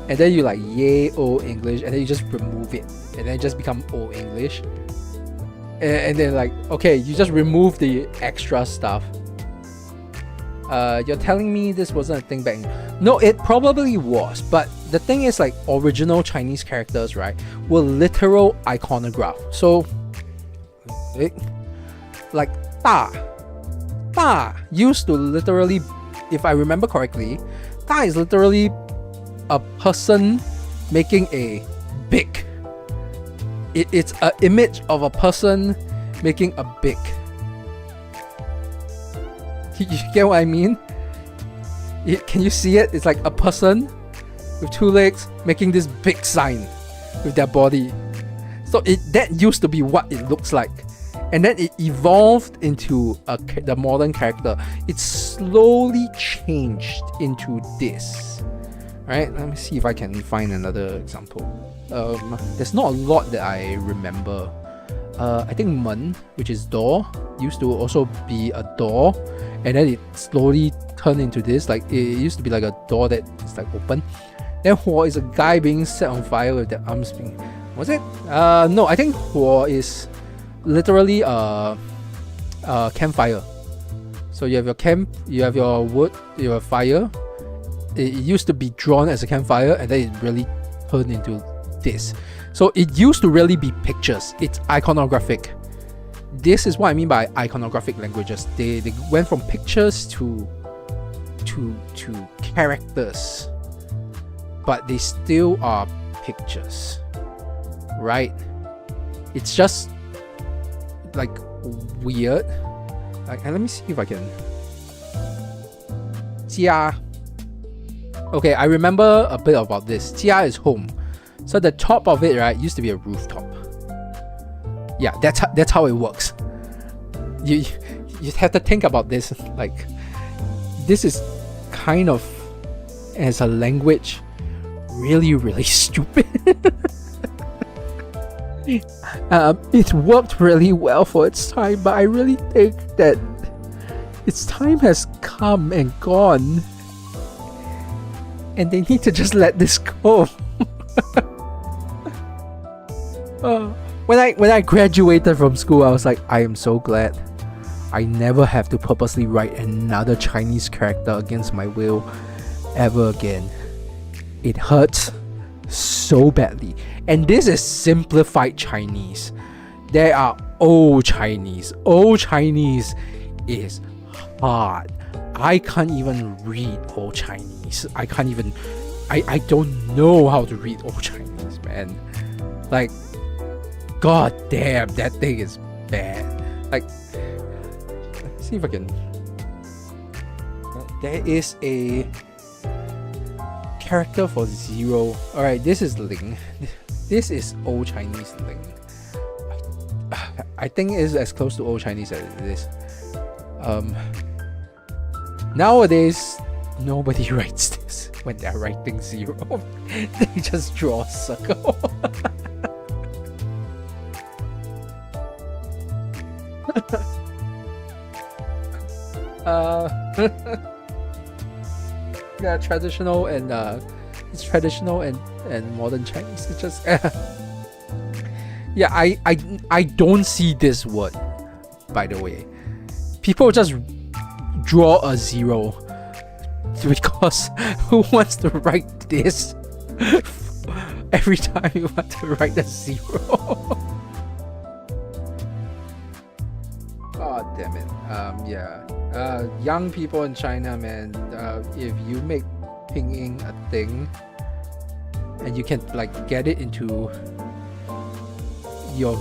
and then you like ye o English, and then you just remove it, and then it just become o English, and then like, okay, you just remove the extra stuff. You're telling me this wasn't a thing back then? No, it probably was, but the thing is, like, original Chinese characters, right, were literal iconograph. So like da used to literally, if I remember correctly, da is literally a person making a big. It's an image of a person making a big. You get what I mean? Can you see it? It's like a person with 2 legs making this big sign with their body. So that used to be what it looks like, and then it evolved into the modern character. It slowly changed into this. Right? Let me see if I can find another example. There's not a lot that I remember. I think Men, which is door, used to also be a door, and then it slowly turned into this. Like, it used to be like a door that is like open. Then Huo is a guy being set on fire with the arms being... Was it? No, I think Huo is literally a campfire. So you have your camp, you have your wood, you have fire. It used to be drawn as a campfire, and then it really turned into this. So it used to really be pictures. It's iconographic. This is what I mean by iconographic languages. They went from pictures to characters, but they still are pictures, right? It's just like weird. Like, and let me see if I can. Jia. Okay, I remember a bit about this. Jia is home. So the top of it, right, used to be a rooftop. Yeah, that's how it works. You have to think about this. Like, this is kind of, as a language, really stupid. It worked really well for its time, but I really think that its time has come and gone, and they need to just let this go. When I graduated from school, I was like, I am so glad I never have to purposely write another Chinese character against my will ever again. It hurts so badly. And this is simplified Chinese. There are old Chinese. Old Chinese is hard. I can't even read old Chinese. I don't know how to read old Chinese, man. Like, god damn, that thing is bad. Like, let's see if I can. There is a character for 0. Alright, this is Ling. This is old Chinese Ling. I think it's as close to old Chinese as it is. Nowadays, nobody writes this when they're writing 0. They just draw a circle. Yeah, traditional and it's traditional and modern Chinese. It's just yeah, I don't see this word, by the way. People just draw a 0 because who wants to write this every time you want to write a 0? God damn it. Yeah. Young people in China, man, if you make pinyin a thing and you can like get it into your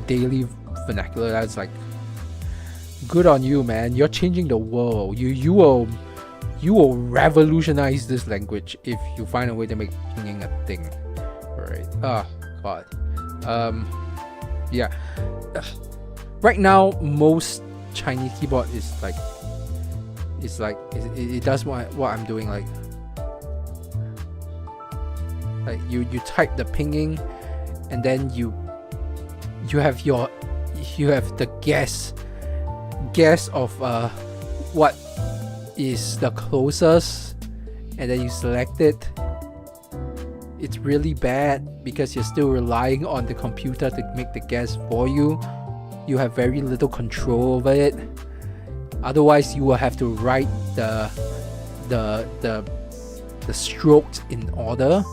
daily vernacular, that's like good on you, man. You're changing the world. You will revolutionize this language if you find a way to make pinyin a thing. Alright. Oh god. Yeah. Right now, most Chinese keyboard is like, it does what I'm doing. Like you type the pinyin, and then you have the guess of what is the closest, and then you select it. It's really bad because you're still relying on the computer to make the guess for you. You have very little control over it. Otherwise, you will have to write the strokes in order.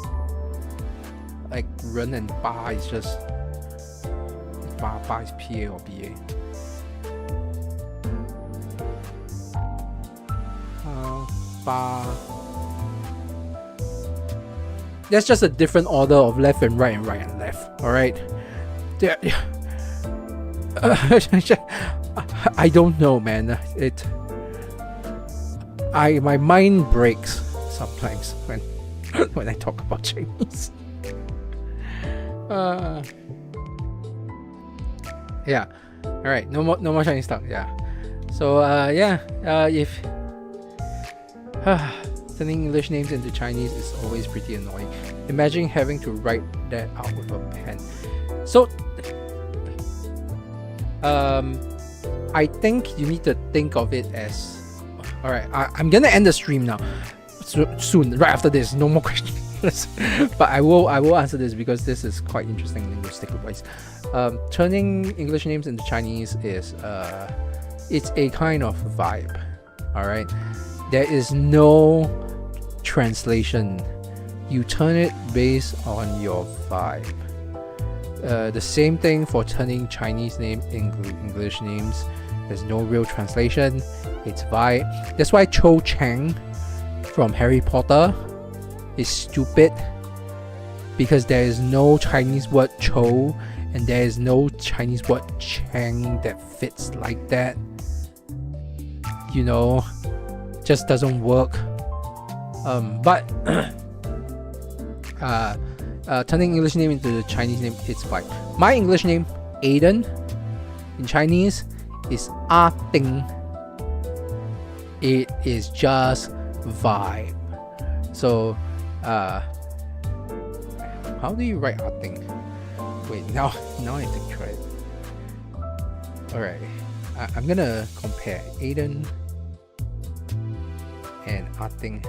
Like Ren and Ba is just Ba is PA or BA. Ba. That's just a different order of left and right and left. All right. I don't know, man. my mind breaks sometimes when when I talk about Chinese. Yeah. All right. No more Chinese talk. Yeah. So if turning English names into Chinese is always pretty annoying. Imagine having to write that out with a pen. So I think you need to think of it as, all right, I'm gonna end the stream now soon, right after this. No more questions. But I will answer this because this is quite interesting linguistic wise. Turning English names into Chinese is it's a kind of vibe. All right, there is no translation. You turn it based on your vibe. The same thing for turning Chinese name into English names. There's no real translation. It's vibe. That's why Cho Chang from Harry Potter is stupid, because there is no Chinese word Cho and there is no Chinese word Chang that fits like that. You know, just doesn't work. But turning English name into the Chinese name, it's fine. My English name, Aiden, in Chinese is Ah Ting. It is just vibe. So how do you write Ah Ting? Wait, now I have to try it. Alright, I'm gonna compare Aiden and Ah Ting.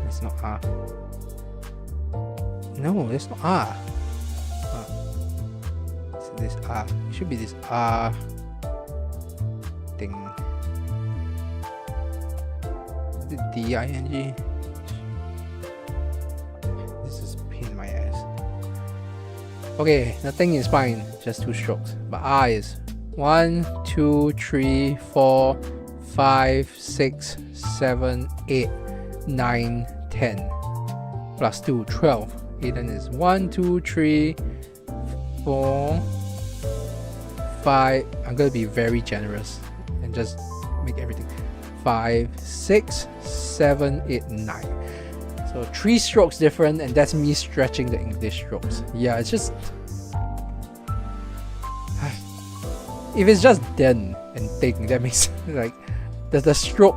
It's not Ah. No, it's not Ah. It's this Ah. It should be this Ah thing. Is it D-I-N-G? This is a pain in my ass. Okay, the thing is fine, just 2 strokes. But Ah is 1, 2, 3, 4, 5, 6, 7, 8, 9, 10. Plus 2, 12. Aiden is 1, 2, 3, 4, 5. I'm gonna be very generous and just make everything 5, 6, 7, 8, 9. So 3 strokes different, and that's me stretching the English strokes. Yeah, it's just if it's just den and thing, that makes like the stroke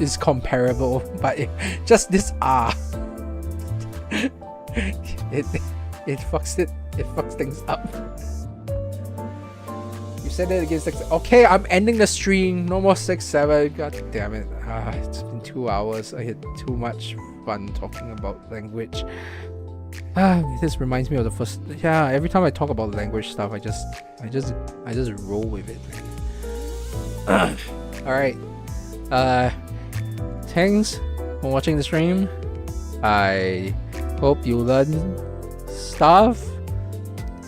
is comparable, but just this Ah, it fucks things up. You said it again 6. Okay, I'm ending the stream. No more 6, 7. God damn it. It's been 2 hours. I had too much fun talking about language. This reminds me of the first. Yeah, every time I talk about language stuff, I just roll with it. All right. Thanks for watching the stream. I hope you learn stuff.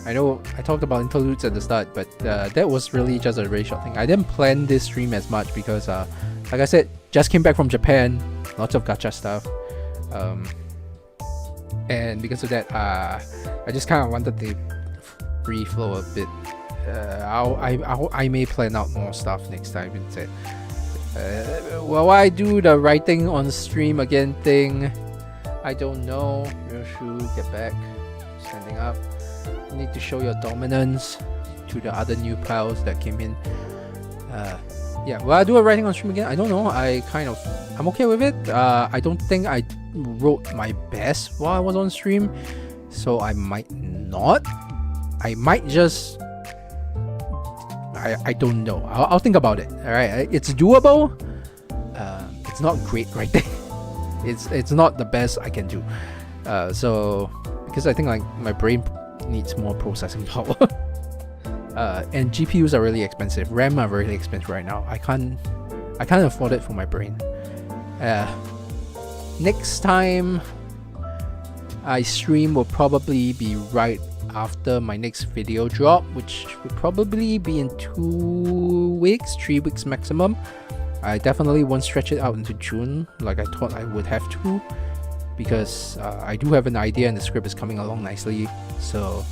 I know I talked about interludes at the start, but that was really just a very short thing. I didn't plan this stream as much because, like I said, just came back from Japan, lots of gacha stuff, and because of that, I just kind of wanted to free flow a bit. I may plan out more stuff next time instead. Will I do the writing on stream again thing? I don't know. Ryoshu, get back. Standing up. You need to show your dominance to the other new pals that came in. Yeah, will I do a writing on stream again? I don't know. I'm okay with it. I don't think I wrote my best while I was on stream, so I might not. I might just. I don't know. I'll think about it. All right, it's doable. It's not great writing. It's not the best I can do. So because I think like my brain needs more processing power. And GPUs are really expensive. RAM are really expensive right now. I can't afford it for my brain. Next time I stream will probably be right after my next video drop, which will probably be in 2 weeks, 3 weeks maximum. I definitely won't stretch it out into June like I thought I would have to, because I do have an idea and the script is coming along nicely. So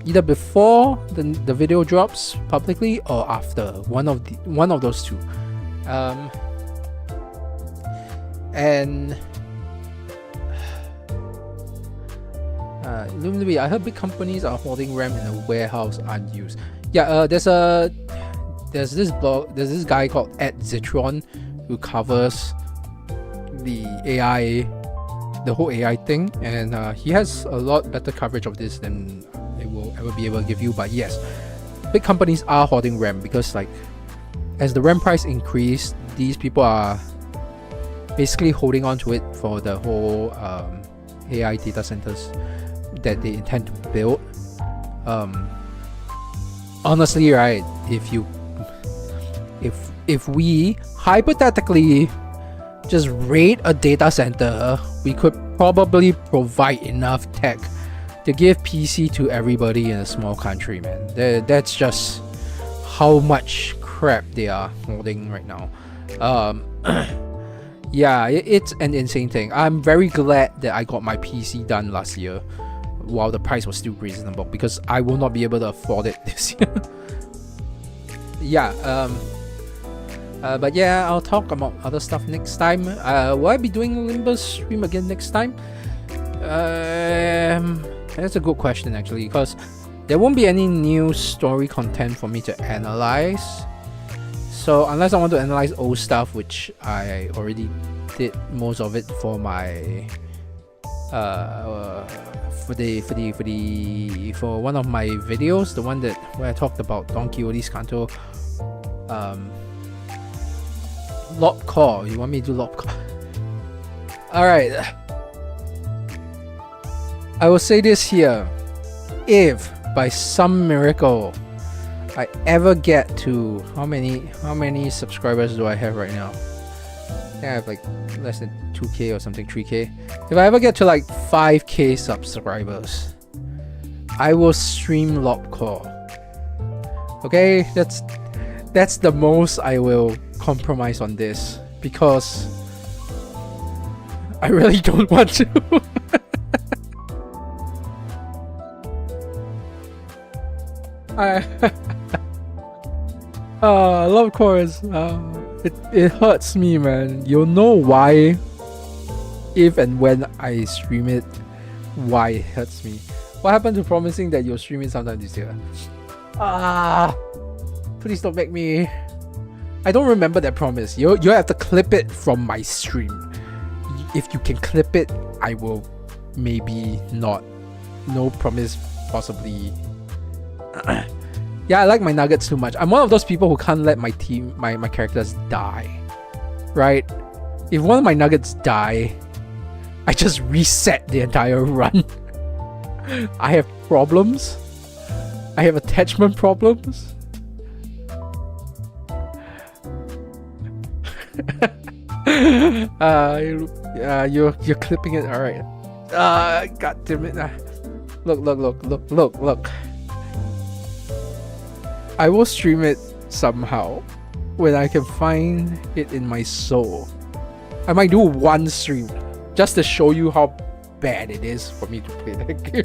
either before the video drops publicly or after, one of those two. And I heard big companies are holding RAM in a warehouse unused. Yeah, there's this guy called @Zitron who covers the whole AI thing, and he has a lot better coverage of this than I will ever be able to give you. But yes, big companies are hoarding RAM because, like, as the RAM price increase, these people are basically holding on to it for the whole AI data centers that they intend to build. Honestly, right, if we hypothetically just raid a data center, we could probably provide enough tech to give PC to everybody in a small country, man. That's just how much crap they are holding right now. Yeah, it's an insane thing. I'm very glad that I got my PC done last year while the price was still reasonable, because I will not be able to afford it this year. Yeah, but yeah, I'll talk about other stuff next time. Will I be doing Limbus stream again next time? That's a good question, actually, because there won't be any new story content for me to analyze. So unless I want to analyze old stuff, which I already did most of it for my for one of my videos, the one where I talked about Don Quixote's Canto. Lob Core. You want me to do Lob Core? Alright. I will say this here. If by some miracle I ever get to how many subscribers do I have right now? I think I have like less than 2k or something, 3k. If I ever get to like 5k subscribers, I will stream Lob Core. Okay, that's the most I will compromise on this, because I really don't want to. Love Chorus, it hurts me, man. You'll know why if and when I stream it, why it hurts me. What happened to promising that you'll stream it sometime this year? Please don't make me. I don't remember that promise. You have to clip it from my stream. If you can clip it, I will maybe not. No promise, possibly. Yeah, I like my nuggets too much. I'm one of those people who can't let my characters die. Right? If one of my nuggets die, I just reset the entire run. I have problems. I have attachment problems. You're clipping it. All right. God damn it. Look. I will stream it somehow when I can find it in my soul. I might do one stream just to show you how bad it is for me to play that game.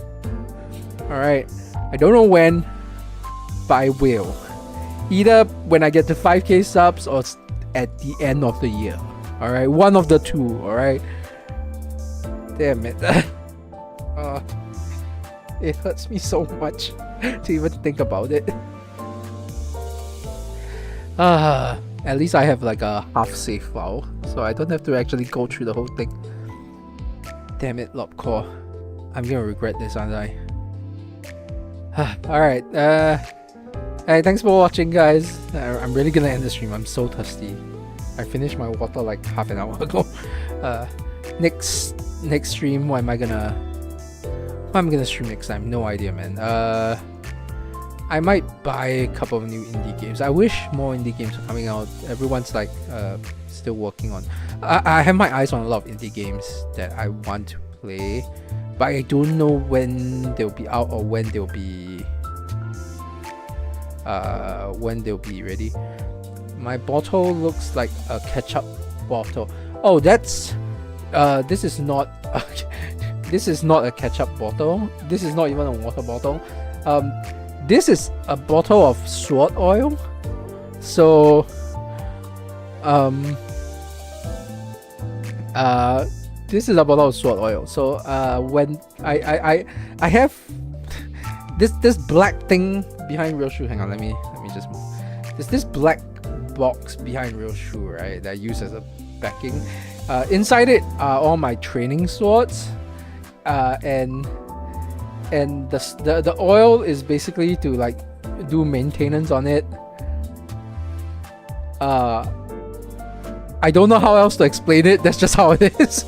Alright, I don't know when, but I will. Either when I get to 5k subs or at the end of the year. Alright, one of the two, alright? Damn it. It hurts me so much to even think about it. At least I have like a half save file, so I don't have to actually go through the whole thing. Damn it, Lob Core. I'm gonna regret this, aren't I? Alright, hey, thanks for watching, guys. I'm really gonna end the stream. I'm so thirsty. I finished my water like half an hour ago. Next stream, what am I gonna stream next time? No idea, man. I might buy a couple of new indie games. I wish more indie games are coming out. Everyone's like still working on. I have my eyes on a lot of indie games that I want to play, but I don't know when they'll be out or when they'll be ready. My bottle looks like a ketchup bottle. Oh, that's this is not a ketchup bottle. This is not even a water bottle. This is a bottle of sword oil. So, this is a bottle of sword oil. So, when I have this black thing behind Real Shoe. Hang on, let me just move. There's this black box behind Real Shoe, right? That I use as a backing. Inside it are all my training swords, and the oil is basically to like do maintenance on it. I don't know how else to explain it. That's just how it is.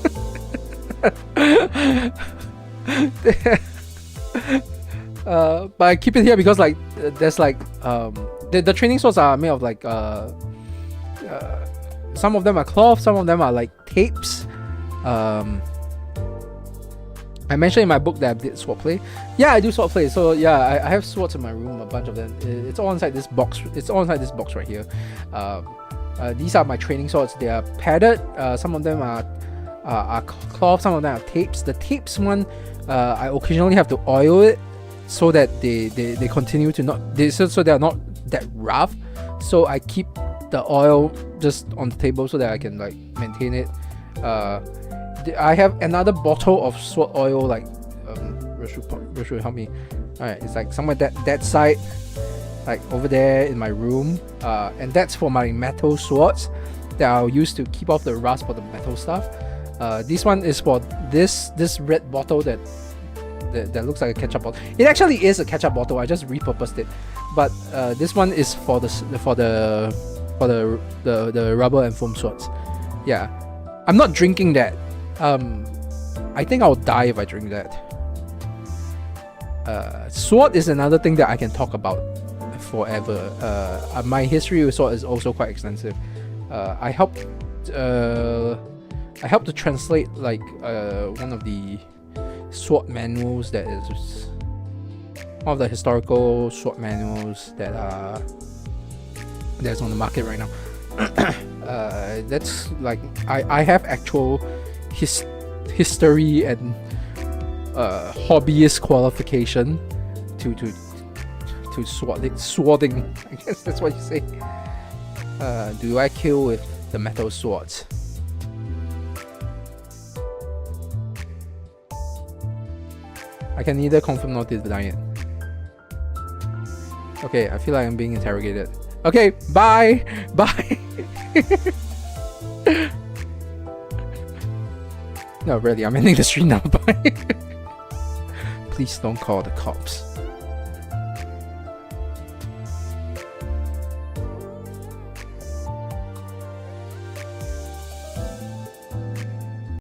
But I keep it here because like there's like the training swords are made of like some of them are cloth, some of them are like tapes. I mentioned in my book that I did sword play. Yeah, I do sword play. So yeah, I have swords in my room, a bunch of them. It's all inside this box. It's all inside this box right here. These are my training swords. They are padded. Some of them are cloth. Some of them are tapes. The tapes one, I occasionally have to oil it so that they continue to not so they're not that rough. So I keep the oil just on the table so that I can like maintain it. I have another bottle of sword oil, like Roshu, help me. Alright, it's like somewhere that side, like over there in my room. And that's for my metal swords that I'll use to keep off the rust for the metal stuff. This one is for this red bottle that looks like a ketchup bottle. It actually is a ketchup bottle. I just repurposed it. But this one is for the rubber and foam swords. Yeah, I'm not drinking that. I think I'll die if I drink that. Sword is another thing that I can talk about forever. My history with sword is also quite extensive. I helped to translate like one of the sword manuals that is one of the historical sword manuals that's on the market right now. That's like I have actual history and hobbyist qualification to swording. I guess that's what you say. Do I kill with the metal swords? I can neither confirm nor deny it. Okay, I feel like I'm being interrogated. Okay, bye! Bye! No, really, I'm ending the stream now. Bye. Please don't call the cops.